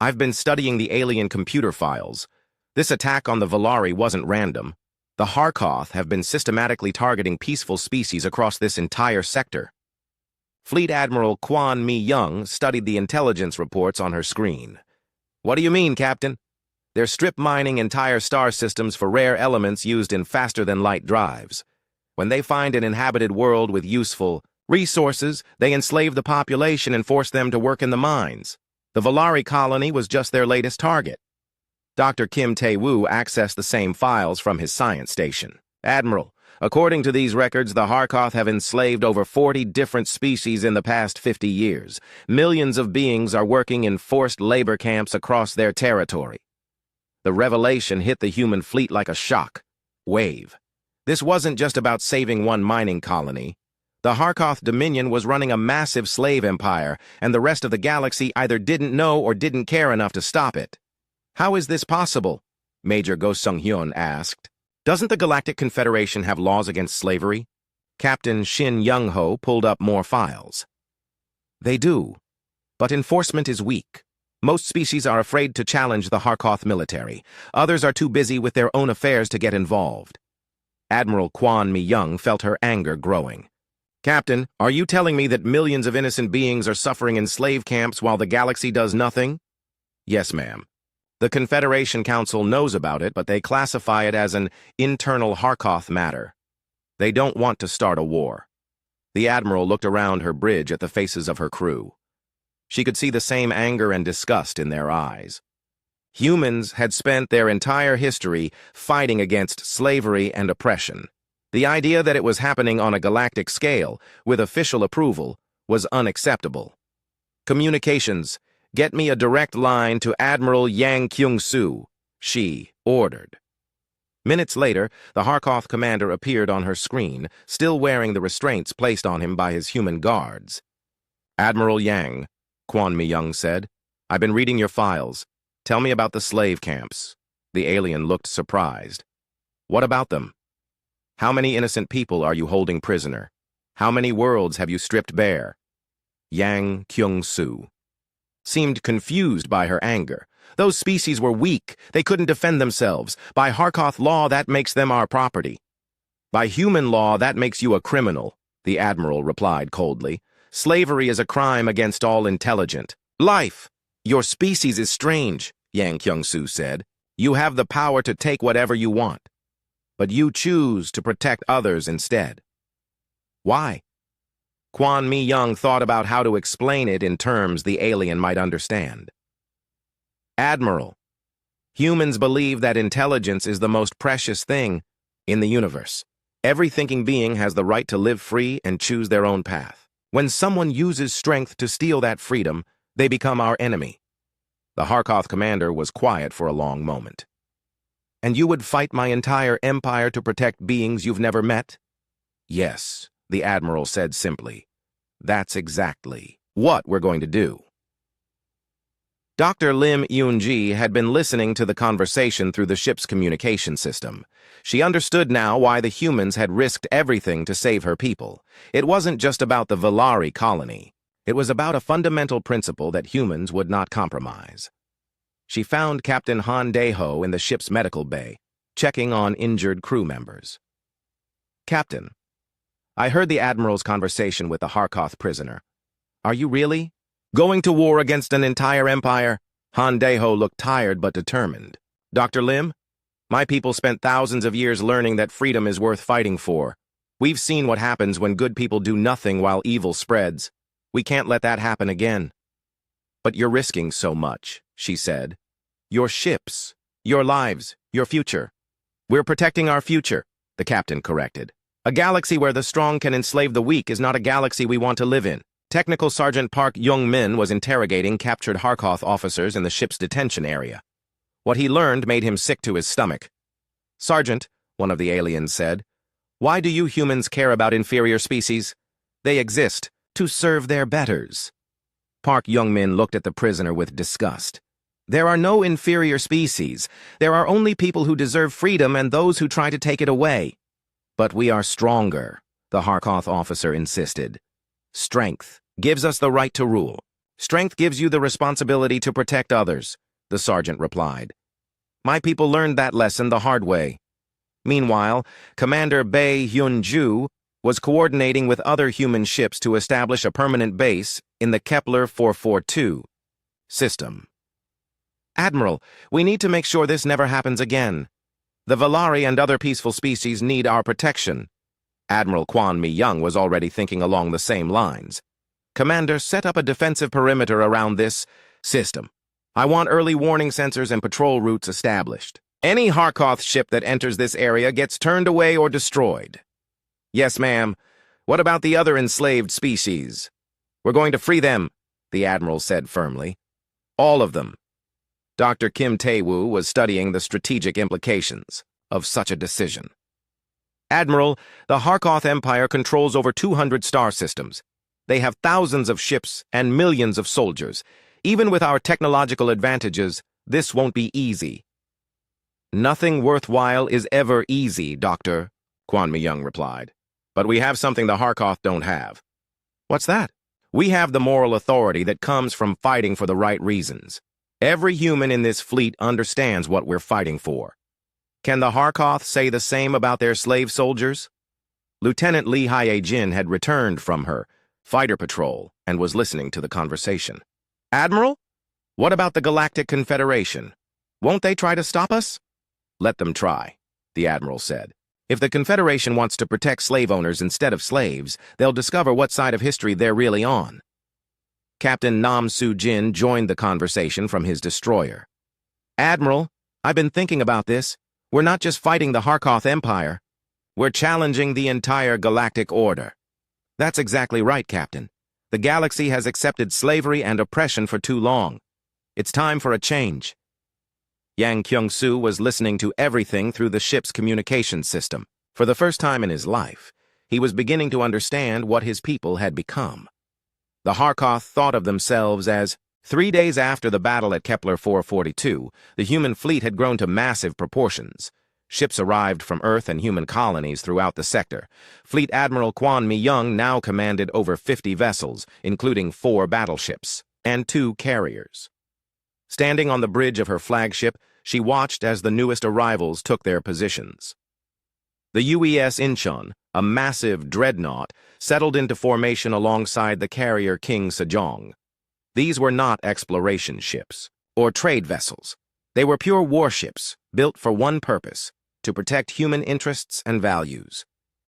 I've been studying the alien computer files. This attack on the Valari wasn't random. The Harkoth have been systematically targeting peaceful species across this entire sector. Fleet Admiral Kwan Mi-young studied the intelligence reports on her screen. What do you mean, Captain? They're strip mining entire star systems for rare elements used in faster-than-light drives. When they find an inhabited world with useful resources, they enslave the population and force them to work in the mines. The Valari colony was just their latest target. Dr. Kim Tae-woo accessed the same files from his science station. Admiral, according to these records, the Harkoth have enslaved over 40 different species in the past 50 years. Millions of beings are working in forced labor camps across their territory. The revelation hit the human fleet like a shock wave. This wasn't just about saving one mining colony. The Harkoth Dominion was running a massive slave empire, and the rest of the galaxy either didn't know or didn't care enough to stop it. How is this possible? Major Go Sung-hyun asked. Doesn't the Galactic Confederation have laws against slavery? Captain Shin Young-ho pulled up more files. They do, but enforcement is weak. Most species are afraid to challenge the Harkoth military. Others are too busy with their own affairs to get involved. Admiral Kwan Mi-young felt her anger growing. Captain, are you telling me that millions of innocent beings are suffering in slave camps while the galaxy does nothing? Yes, ma'am. The Confederation Council knows about it, but they classify it as an internal Harkoth matter. They don't want to start a war. The Admiral looked around her bridge at the faces of her crew. She could see the same anger and disgust in their eyes. Humans had spent their entire history fighting against slavery and oppression. The idea that it was happening on a galactic scale, with official approval, was unacceptable. Communications. Get me a direct line to Admiral Yang Kyung-soo, she ordered. Minutes later, the Harkoth commander appeared on her screen, still wearing the restraints placed on him by his human guards. Admiral Yang, Kwan Mi-young said, I've been reading your files. Tell me about the slave camps. The alien looked surprised. What about them? How many innocent people are you holding prisoner? How many worlds have you stripped bare? Yang Kyung-soo seemed confused by her anger. Those species were weak. They couldn't defend themselves. By Harkoth law, that makes them our property. By human law, that makes you a criminal, the Admiral replied coldly. Slavery is a crime against all intelligent life. Your species is strange, Yang Kyung-soo said. You have the power to take whatever you want. but you choose to protect others instead. Why? Kwon Mi-young thought about how to explain it in terms the alien might understand. Admiral, humans believe that intelligence is the most precious thing in the universe. Every thinking being has the right to live free and choose their own path. When someone uses strength to steal that freedom, they become our enemy. The Harkoth commander was quiet for a long moment. And you would fight my entire empire to protect beings you've never met? Yes, the admiral said simply. That's exactly what we're going to do. Dr. Lim Yoon-ji had been listening to the conversation through the ship's communication system. She understood now why the humans had risked everything to save her people. It wasn't just about the Valari colony. It was about a fundamental principle that humans would not compromise. She found Captain Han Dae-ho in the ship's medical bay, checking on injured crew members. Captain, I heard the Admiral's conversation with the Harkoth prisoner. Are you really going to war against an entire empire? Han Dae-ho looked tired but determined. Dr. Lim, my people spent thousands of years learning that freedom is worth fighting for. We've seen what happens when good people do nothing while evil spreads. We can't let that happen again. But you're risking so much, she said. Your ships, your lives, your future. We're protecting our future, the captain corrected. A galaxy where the strong can enslave the weak is not a galaxy we want to live in. Technical Sergeant Park Young-min was interrogating captured Harkoth officers in the ship's detention area. What he learned made him sick to his stomach. Sergeant, one of the aliens said, why do you humans care about inferior species? They exist to serve their betters. Park Young-min looked at the prisoner with disgust. There are no inferior species. There are only people who deserve freedom and those who try to take it away. But we are stronger, the Harkoth officer insisted. Strength gives us the right to rule. Strength gives you the responsibility to protect others, the sergeant replied. My people learned that lesson the hard way. Meanwhile, Commander Bae Hyun-ju was coordinating with other human ships to establish a permanent base in the Kepler 442 system. Admiral, we need to make sure this never happens again. The Valari and other peaceful species need our protection. Admiral Kwon Mi-young was already thinking along the same lines. Commander, set up a defensive perimeter around this system. I want early warning sensors and patrol routes established. Any Harkoth ship that enters this area gets turned away or destroyed. Yes, ma'am. What about the other enslaved species? We're going to free them, the Admiral said firmly. All of them. Dr. Kim Tae-woo was studying the strategic implications of such a decision. Admiral, the Harkoth Empire controls over 200 star systems. They have thousands of ships and millions of soldiers. Even with our technological advantages, this won't be easy. Nothing worthwhile is ever easy, Doctor, Kwon Mi-young replied. But we have something the Harkoth don't have. What's that? We have the moral authority that comes from fighting for the right reasons. Every human in this fleet understands what we're fighting for. Can the Harkoth say the same about their slave soldiers? Lieutenant Lee Hye-jin had returned from her fighter patrol and was listening to the conversation. Admiral, what about the Galactic Confederation? Won't they try to stop us? Let them try, the Admiral said. If the Confederation wants to protect slave owners instead of slaves, they'll discover what side of history they're really on. Captain Nam Soo-jin joined the conversation from his destroyer. Admiral, I've been thinking about this. We're not just fighting the Harkoth Empire. We're challenging the entire galactic order. That's exactly right, Captain. The galaxy has accepted slavery and oppression for too long. It's time for a change. Yang Kyung-soo was listening to everything through the ship's communication system. For the first time in his life, he was beginning to understand what his people had become. The Harkoth thought of themselves as 3 days after the battle at Kepler 442, the human fleet had grown to massive proportions. Ships arrived from Earth and human colonies throughout the sector. Fleet Admiral Kwon Mi-young now commanded over 50 vessels, including 4 battleships and 2 carriers. Standing on the bridge of her flagship, she watched as the newest arrivals took their positions. The UES Incheon, a massive dreadnought, settled into formation alongside the carrier King Sejong. These were not exploration ships or trade vessels. They were pure warships, built for one purpose: to protect human interests and values.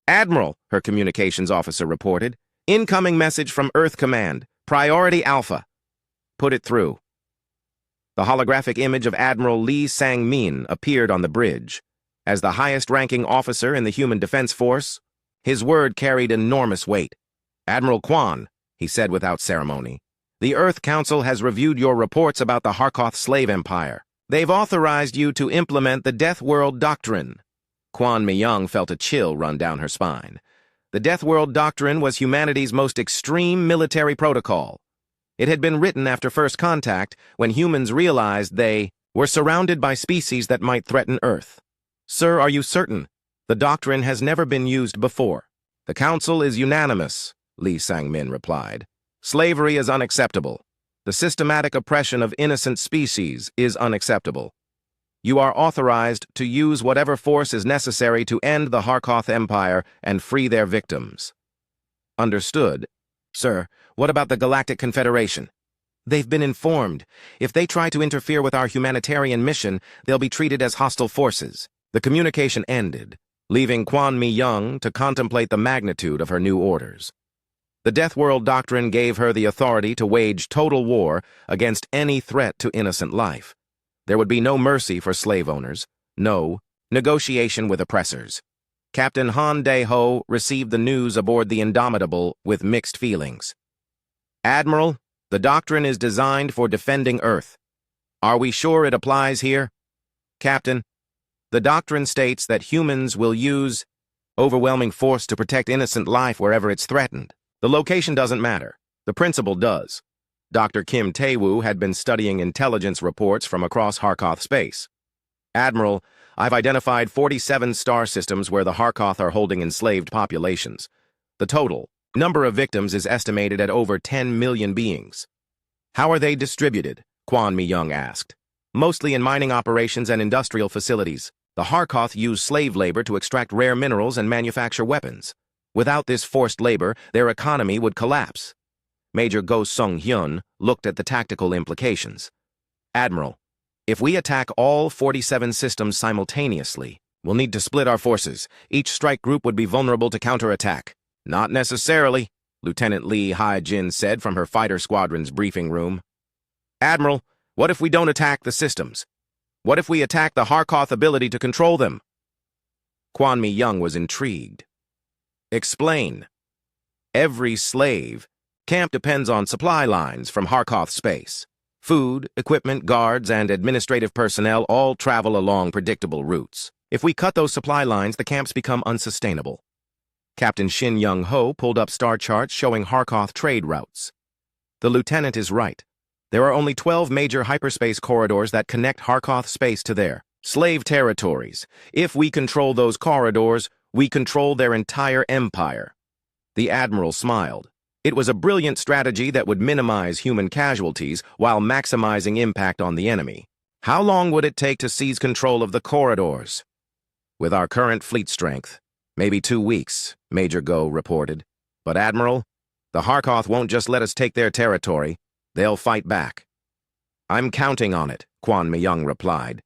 Admiral, her communications officer reported. Incoming message from Earth Command. Priority Alpha. Put it through. The holographic image of Admiral Lee Sang-min appeared on the bridge. As the highest-ranking officer in the Human Defense Force, his word carried enormous weight. Admiral Kwan, he said without ceremony, the Earth Council has reviewed your reports about the Harkoth slave empire. They've authorized you to implement the Death World Doctrine. Kwan Mi-young felt a chill run down her spine. The Death World Doctrine was humanity's most extreme military protocol. It had been written after first contact, when humans realized they were surrounded by species that might threaten Earth. Sir, are you certain? The doctrine has never been used before. The Council is unanimous, Lee Sang-min replied. Slavery is unacceptable. The systematic oppression of innocent species is unacceptable. You are authorized to use whatever force is necessary to end the Harkoth Empire and free their victims. Understood. Sir, what about the Galactic Confederation? They've been informed. If they try to interfere with our humanitarian mission, they'll be treated as hostile forces. The communication ended, leaving Kwan Mi-young to contemplate the magnitude of her new orders. The Death World Doctrine gave her the authority to wage total war against any threat to innocent life. There would be no mercy for slave owners, no negotiation with oppressors. Captain Han Dae-ho received the news aboard the Indomitable with mixed feelings. Admiral, the doctrine is designed for defending Earth. Are we sure it applies here? Captain, the doctrine states that humans will use overwhelming force to protect innocent life wherever it's threatened. The location doesn't matter. The principle does. Dr. Kim Tae-woo had been studying intelligence reports from across Harkoth space. Admiral, I've identified 47 star systems where the Harkoth are holding enslaved populations. The total number of victims is estimated at over 10 million beings. How are they distributed? Kwan Mi-young asked. Mostly in mining operations and industrial facilities. The Harkoth use slave labor to extract rare minerals and manufacture weapons. Without this forced labor, their economy would collapse. Major Go Sung-hyun looked at the tactical implications. Admiral, if we attack all 47 systems simultaneously, we'll need to split our forces. Each strike group would be vulnerable to counterattack. Not necessarily, Lieutenant Lee Ha-jin said from her fighter squadron's briefing room. Admiral, what if we don't attack the systems? What if we attack the Harkoth ability to control them? Kwan Mi-young was intrigued. Explain. Every slave camp depends on supply lines from Harkoth space. Food, equipment, guards, and administrative personnel all travel along predictable routes. If we cut those supply lines, the camps become unsustainable. Captain Shin Young-ho pulled up star charts showing Harkoth trade routes. The lieutenant is right. There are only 12 major hyperspace corridors that connect Harkoth space to their slave territories. If we control those corridors, we control their entire empire. The Admiral smiled. It was a brilliant strategy that would minimize human casualties while maximizing impact on the enemy. How long would it take to seize control of the corridors? With our current fleet strength, maybe 2 weeks, Major Go reported. But Admiral, the Harkoth won't just let us take their territory. They'll fight back. I'm counting on it, Kwan Mi-young replied.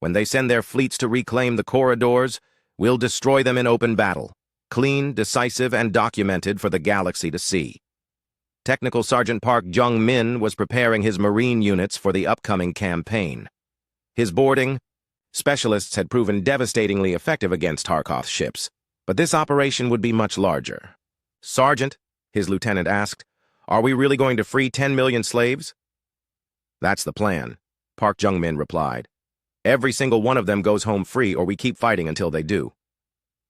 When they send their fleets to reclaim the corridors, we'll destroy them in open battle. Clean, decisive, and documented for the galaxy to see. Technical Sergeant Park Jung-min was preparing his Marine units for the upcoming campaign. His boarding specialists had proven devastatingly effective against Harkoth ships, but this operation would be much larger. Sergeant, his lieutenant asked, are we really going to free 10 million slaves? That's the plan, Park Jung-min replied. Every single one of them goes home free or we keep fighting until they do.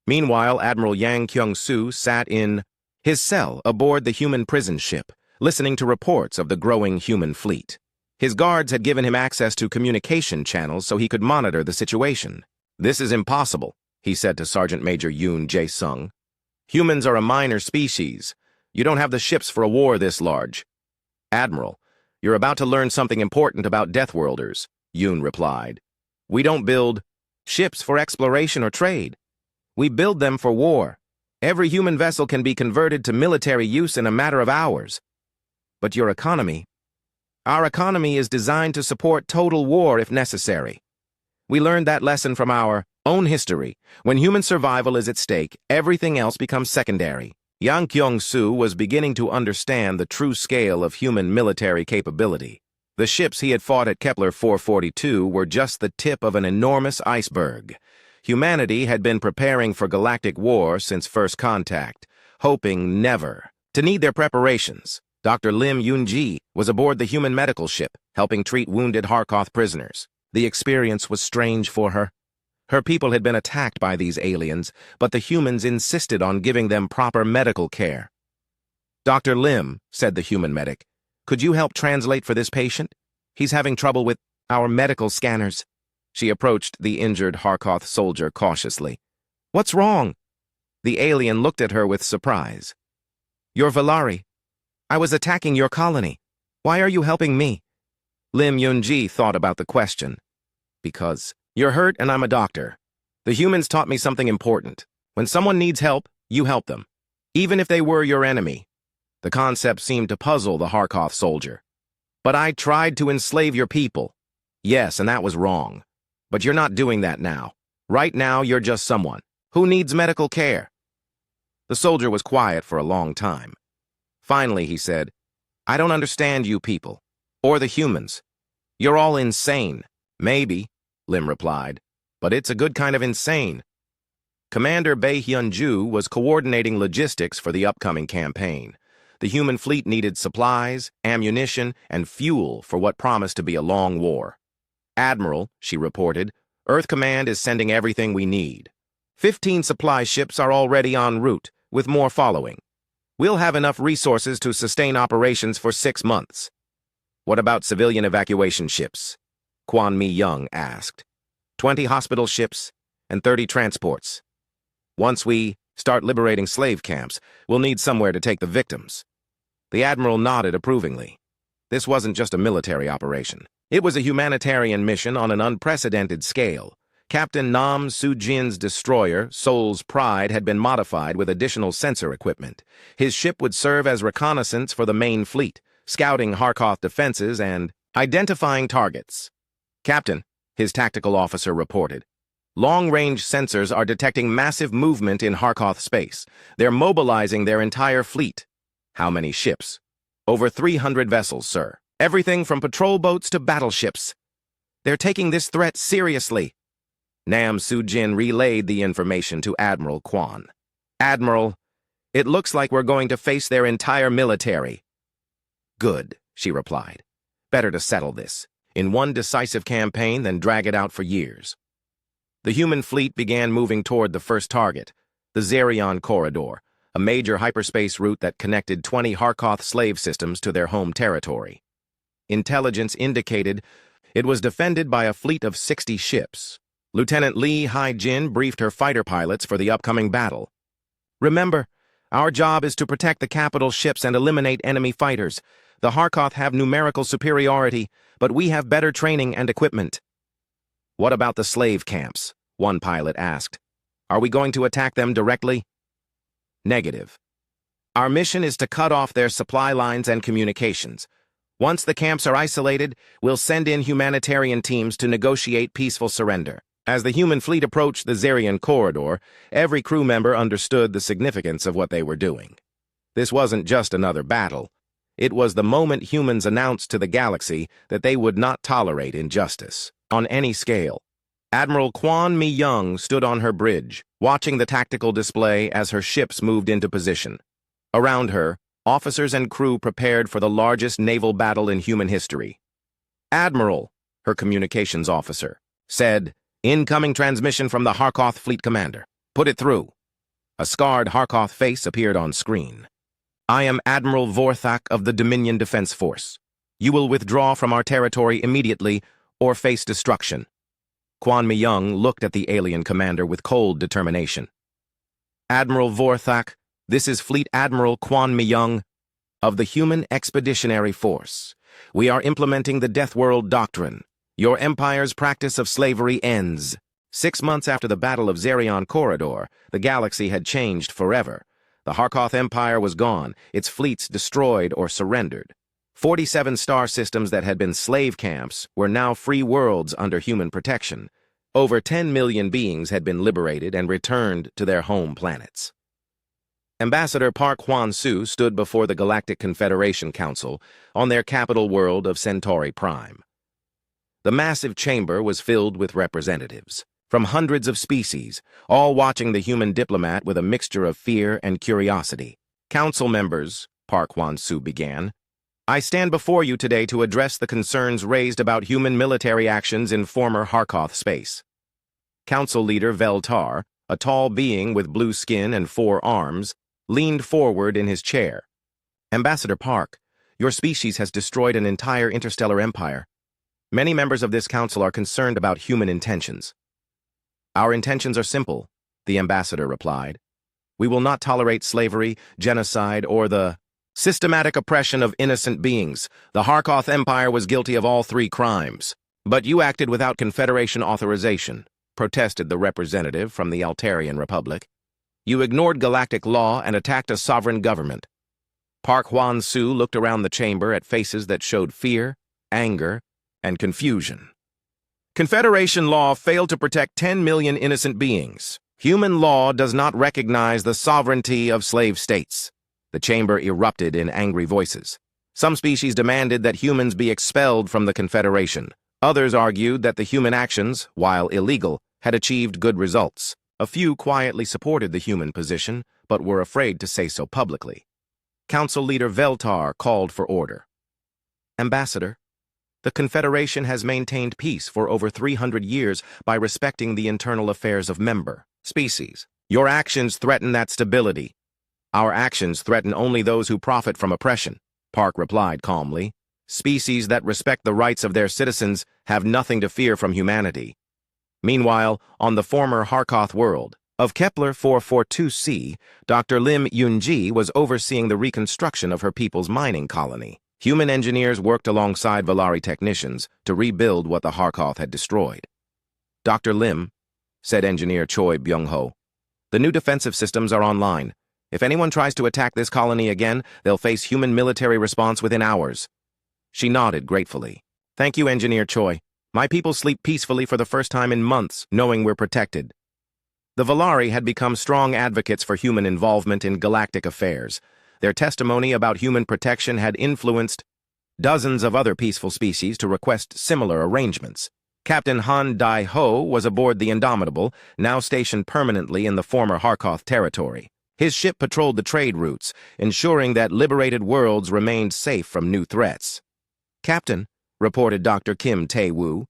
Meanwhile, Admiral Yang Kyung-soo sat in his cell aboard the human prison ship, listening to reports of the growing human fleet. His guards had given him access to communication channels so he could monitor the situation. This is impossible, he said to Sergeant Major Yoon Jae-sung. Humans are a minor species. You don't have the ships for a war this large. Admiral, you're about to learn something important about Deathworlders, Yoon replied. We don't build ships for exploration or trade. We build them for war. Every human vessel can be converted to military use in a matter of hours. But your economy? Our economy is designed to support total war if necessary. We learned that lesson from our Own history. When human survival is at stake, everything else becomes secondary. Yang Kyung-soo was beginning to understand the true scale of human military capability. The ships he had fought at Kepler 442 were just the tip of an enormous iceberg. Humanity had been preparing for galactic war since first contact, hoping never to need their preparations. Dr. Lim Yoon-ji was aboard the human medical ship, helping treat wounded Harkoth prisoners. The experience was strange for her. Her people had been attacked by these aliens, but the humans insisted on giving them proper medical care. "Dr. Lim," said the human medic, "could you help translate for this patient? He's having trouble with our medical scanners." She approached the injured Harkoth soldier cautiously. "What's wrong?" The alien looked at her with surprise. "You're Valari. I was attacking your colony. Why are you helping me?" Lim Yoon-ji thought about the question. "Because you're hurt and I'm a doctor. The humans taught me something important. When someone needs help, you help them, even if they were your enemy." The concept seemed to puzzle the Harkoth soldier. "But I tried to enslave your people." "Yes, and that was wrong. But you're not doing that now. Right now, you're just someone who needs medical care." The soldier was quiet for a long time. Finally, he said, "I don't understand you people, or the humans. You're all insane." "Maybe," Lim replied, "but it's a good kind of insane." Commander Bae Hyun-ju was coordinating logistics for the upcoming campaign. The human fleet needed supplies, ammunition, and fuel for what promised to be a long war. "Admiral," she reported, "Earth Command is sending everything we need. 15 supply ships are already en route, with more following. We'll have enough resources to sustain operations for 6 months." "What about civilian evacuation ships?" Kwon Mi-young asked. 20 hospital ships and 30 transports. Once we start liberating slave camps, we'll need somewhere to take the victims." The admiral nodded approvingly. This wasn't just a military operation. It was a humanitarian mission on an unprecedented scale. Captain Nam Soo-jin's destroyer, Seoul's Pride, had been modified with additional sensor equipment. His ship would serve as reconnaissance for the main fleet, scouting Harkoth defenses and identifying targets. "Captain," his tactical officer reported, "long-range sensors are detecting massive movement in Harkoth space. They're mobilizing their entire fleet." "How many ships?" "Over 300 vessels, sir. Everything from patrol boats to battleships. They're taking this threat seriously." Nam Soo-jin relayed the information to Admiral Kwon. "Admiral, it looks like we're going to face their entire military." "Good," she replied. "Better to settle this in one decisive campaign than drag it out for years." The human fleet began moving toward the first target, the Zerion Corridor, a major hyperspace route that connected 20 Harkoth slave systems to their home territory. Intelligence indicated it was defended by a fleet of 60 ships. Lieutenant Lee Hai-jin briefed her fighter pilots for the upcoming battle. "Remember, our job is to protect the capital ships and eliminate enemy fighters. The Harkoth have numerical superiority, but we have better training and equipment." "What about the slave camps?" one pilot asked. "Are we going to attack them directly?" "Negative. Our mission is to cut off their supply lines and communications. Once the camps are isolated, we'll send in humanitarian teams to negotiate peaceful surrender." As the human fleet approached the Zerion Corridor, every crew member understood the significance of what they were doing. This wasn't just another battle. It was the moment humans announced to the galaxy that they would not tolerate injustice, on any scale. Admiral Kwon Mi-young stood on her bridge, watching the tactical display as her ships moved into position. Around her, officers and crew prepared for the largest naval battle in human history. "Admiral," her communications officer said, "Incoming transmission from the Harkoth fleet commander. Put it through." A scarred Harkoth face appeared on screen. "I am Admiral Vorthak of the Dominion Defense Force. You will withdraw from our territory immediately or face destruction." Kwon Mi-young looked at the alien commander with cold determination. "Admiral Vorthak, this is Fleet Admiral Kwon Mi-young of the Human Expeditionary Force. We are implementing the Deathworld Doctrine. Your empire's practice of slavery ends." 6 months after the Battle of Zerion Corridor, the galaxy had changed forever. The Harkoth Empire was gone, its fleets destroyed or surrendered. 47 star systems that had been slave camps were now free worlds under human protection. Over 10 million beings had been liberated and returned to their home planets. Ambassador Park Hwan-soo stood before the Galactic Confederation Council on their capital world of Centauri Prime. The massive chamber was filled with representatives from hundreds of species, all watching the human diplomat with a mixture of fear and curiosity. "Council members," Park Hwan-soo began, "I stand before you today to address the concerns raised about human military actions in former Harkoth space." Council leader Veltar, a tall being with blue skin and 4 arms, leaned forward in his chair. "Ambassador Park, your species has destroyed an entire interstellar empire. Many members of this council are concerned about human intentions." "Our intentions are simple," the ambassador replied. "We will not tolerate slavery, genocide, or the systematic oppression of innocent beings. The Harkoth Empire was guilty of all 3 crimes. But you acted without Confederation authorization," protested the representative from the Altarian Republic. "You ignored galactic law and attacked a sovereign government." Park Hwan-soo looked around the chamber at faces that showed fear, anger, and confusion. "Confederation law failed to protect 10 million innocent beings. Human law does not recognize the sovereignty of slave states." The chamber erupted in angry voices. Some species demanded that humans be expelled from the Confederation. Others argued that the human actions, while illegal, had achieved good results. A few quietly supported the human position, but were afraid to say so publicly. Council leader Veltar called for order. "Ambassador, the Confederation has maintained peace for over 300 years by respecting the internal affairs of member species. Your actions threaten that stability." "Our actions threaten only those who profit from oppression," Park replied calmly. "Species that respect the rights of their citizens have nothing to fear from humanity." Meanwhile, on the former Harkoth world of Kepler 442c, Dr. Lim Yunji was overseeing the reconstruction of her people's mining colony. Human engineers worked alongside Valari technicians to rebuild what the Harkoth had destroyed. "Dr. Lim," said engineer Choi Byung-ho, "the new defensive systems are online. If anyone tries to attack this colony again, they'll face human military response within hours." She nodded gratefully. "Thank you, Engineer Choi. My people sleep peacefully for the first time in months, knowing we're protected." The Valari had become strong advocates for human involvement in galactic affairs. Their testimony about human protection had influenced dozens of other peaceful species to request similar arrangements. Captain Han Dai-ho was aboard the Indomitable, now stationed permanently in the former Harkoth territory. His ship patrolled the trade routes, ensuring that liberated worlds remained safe from new threats. "Captain," reported Dr. Kim Tae-woo,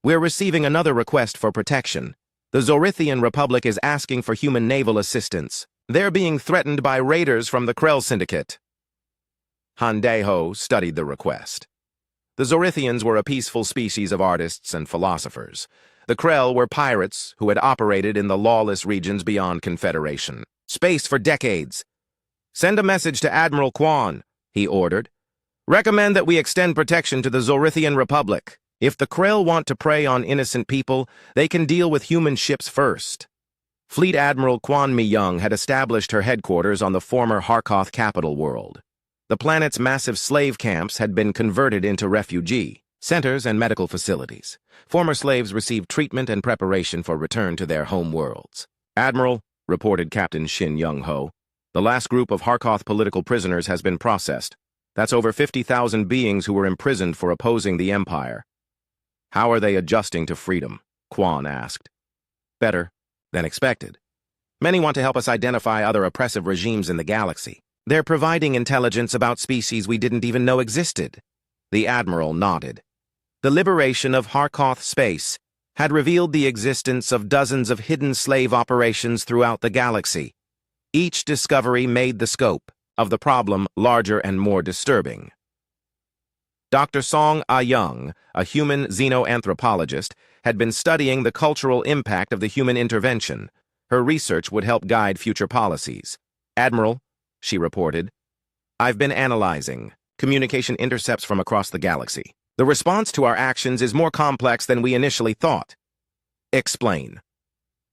"we're receiving another request for protection. The Zorithian Republic is asking for human naval assistance. They're being threatened by raiders from the Krell Syndicate." Han Dae-ho studied the request. The Zorithians were a peaceful species of artists and philosophers. The Krell were pirates who had operated in the lawless regions beyond Confederation space for decades. "Send a message to Admiral Kwan," he ordered. "Recommend that we extend protection to the Zorithian Republic. If the Krell want to prey on innocent people, they can deal with human ships first." Fleet Admiral Kwan Mi-young had established her headquarters on the former Harkoth capital world. The planet's massive slave camps had been converted into refugee centers and medical facilities. Former slaves received treatment and preparation for return to their home worlds. "Admiral," reported Captain Shin Young-ho, "the last group of Harkoth political prisoners has been processed. That's over 50,000 beings who were imprisoned for opposing the Empire." "How are they adjusting to freedom?" Kwan asked. "Better than expected. Many want to help us identify other oppressive regimes in the galaxy. They're providing intelligence about species we didn't even know existed." The Admiral nodded. The liberation of Harkoth space had revealed the existence of dozens of hidden slave operations throughout the galaxy. Each discovery made the scope of the problem larger and more disturbing. Dr. Song Ah-young, a human xenoanthropologist, had been studying the cultural impact of the human intervention. Her research would help guide future policies. "Admiral," she reported, "I've been analyzing communication intercepts from across the galaxy. The response to our actions is more complex than we initially thought." "Explain."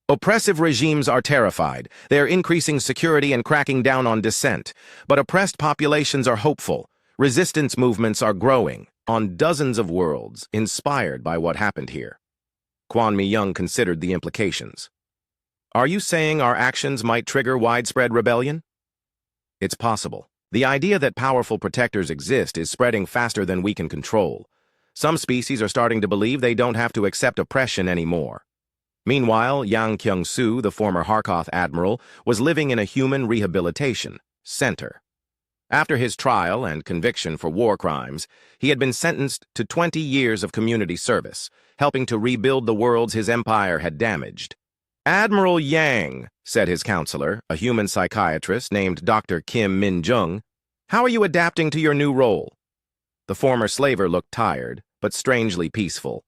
"Oppressive regimes are terrified. They're increasing security and cracking down on dissent. But oppressed populations are hopeful. Resistance movements are growing on dozens of worlds, inspired by what happened here." Kwon Mi-young considered the implications. Are you saying our actions might trigger widespread rebellion? It's possible. The idea that powerful protectors exist is spreading faster than we can control. Some species are starting to believe they don't have to accept oppression anymore. Meanwhile, Yang Kyung-soo, the former Harkoth admiral, was living in a human rehabilitation center. After his trial and conviction for war crimes, he had been sentenced to 20 years of community service, helping to rebuild the worlds his empire had damaged. Admiral Yang, said his counselor, a human psychiatrist named Dr. Kim Min-jung, how are you adapting to your new role? The former slaver looked tired, but strangely peaceful.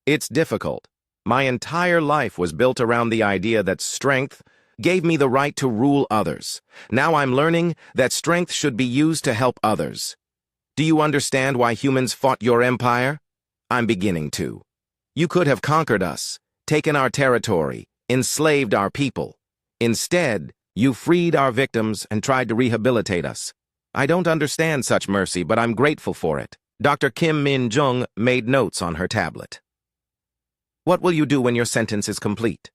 It's difficult. My entire life was built around the idea that strength gave me the right to rule others. Now I'm learning that strength should be used to help others. Do you understand why humans fought your empire? I'm beginning to. You could have conquered us, taken our territory, enslaved our people. Instead, you freed our victims and tried to rehabilitate us. I don't understand such mercy, but I'm grateful for it. Dr. Kim Min-jung made notes on her tablet. What will you do when your sentence is complete?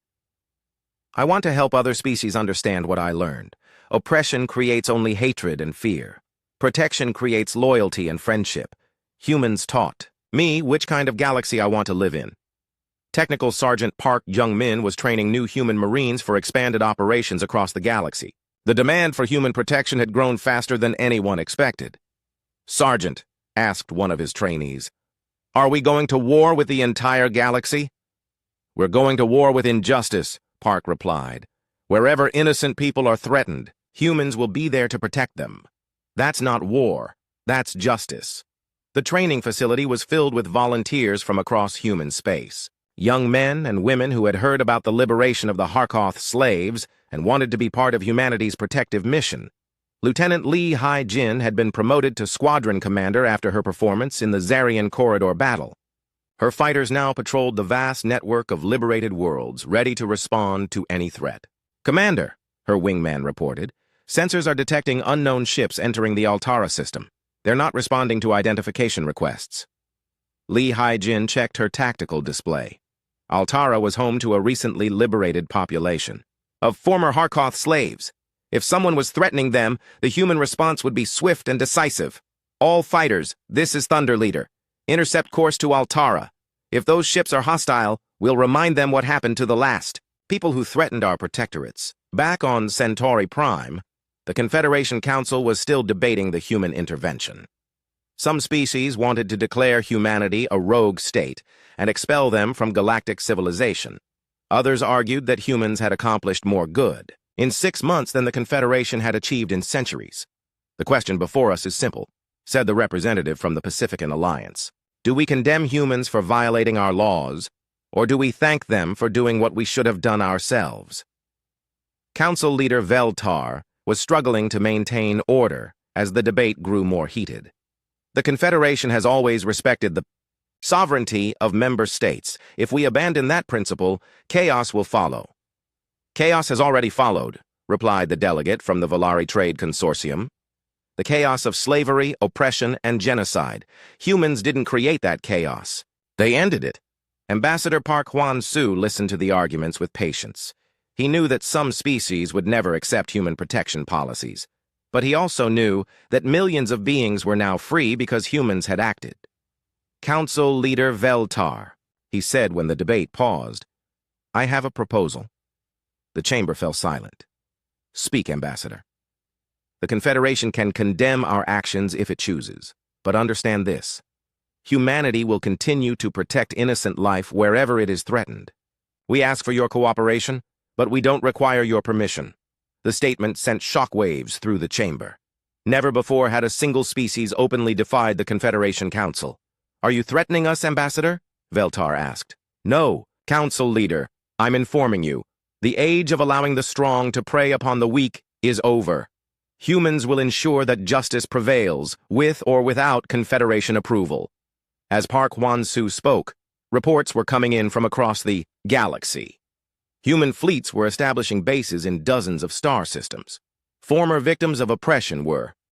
I want to help other species understand what I learned. Oppression creates only hatred and fear. Protection creates loyalty and friendship. Humans taught me which kind of galaxy I want to live in. Technical Sergeant Park Jung-min was training new human Marines for expanded operations across the galaxy. The demand for human protection had grown faster than anyone expected. Sergeant, asked one of his trainees, are we going to war with the entire galaxy? We're going to war with injustice, Park replied. Wherever innocent people are threatened, humans will be there to protect them. That's not war, that's justice. The training facility was filled with volunteers from across human space. Young men and women who had heard about the liberation of the Harkoth slaves and wanted to be part of humanity's protective mission. Lieutenant Lee Hai-jin had been promoted to squadron commander after her performance in the Zarian Corridor battle. Her fighters now patrolled the vast network of liberated worlds, ready to respond to any threat. Commander, her wingman reported, sensors are detecting unknown ships entering the Altara system. They're not responding to identification requests. Lee Hai-jin checked her tactical display. Altara was home to a recently liberated population of former Harkoth slaves. If someone was threatening them, the human response would be swift and decisive. All fighters, this is Thunder Leader. Intercept course to Altara. If those ships are hostile, we'll remind them what happened to the last people who threatened our protectorates. Back on Centauri Prime, the Confederation Council was still debating the human intervention. Some species wanted to declare humanity a rogue state and expel them from galactic civilization. Others argued that humans had accomplished more good in 6 months than the Confederation had achieved in centuries. The question before us is simple, said the representative from the Pacifican Alliance. Do we condemn humans for violating our laws, or do we thank them for doing what we should have done ourselves? Council leader Veltar was struggling to maintain order as the debate grew more heated. The Confederation has always respected the sovereignty of member states. If we abandon that principle, chaos will follow. Chaos has already followed, replied the delegate from the Volari Trade Consortium. The chaos of slavery, oppression, and genocide. Humans didn't create that chaos. They ended it. Ambassador Park Hwan-soo listened to the arguments with patience. He knew that some species would never accept human protection policies. But he also knew that millions of beings were now free because humans had acted. Council Leader Veltar, he said when the debate paused, I have a proposal. The chamber fell silent. Speak, Ambassador. The Confederation can condemn our actions if it chooses, but understand this. Humanity will continue to protect innocent life wherever it is threatened. We ask for your cooperation, but we don't require your permission. The statement sent shockwaves through the chamber. Never before had a single species openly defied the Confederation Council. Are you threatening us, Ambassador? Veltar asked. No, Council Leader. I'm informing you. The age of allowing the strong to prey upon the weak is over. Humans will ensure that justice prevails, with or without Confederation approval. As Park Hwan-soo spoke, reports were coming in from across the galaxy. Human fleets were establishing bases in dozens of star systems. Former victims of oppression were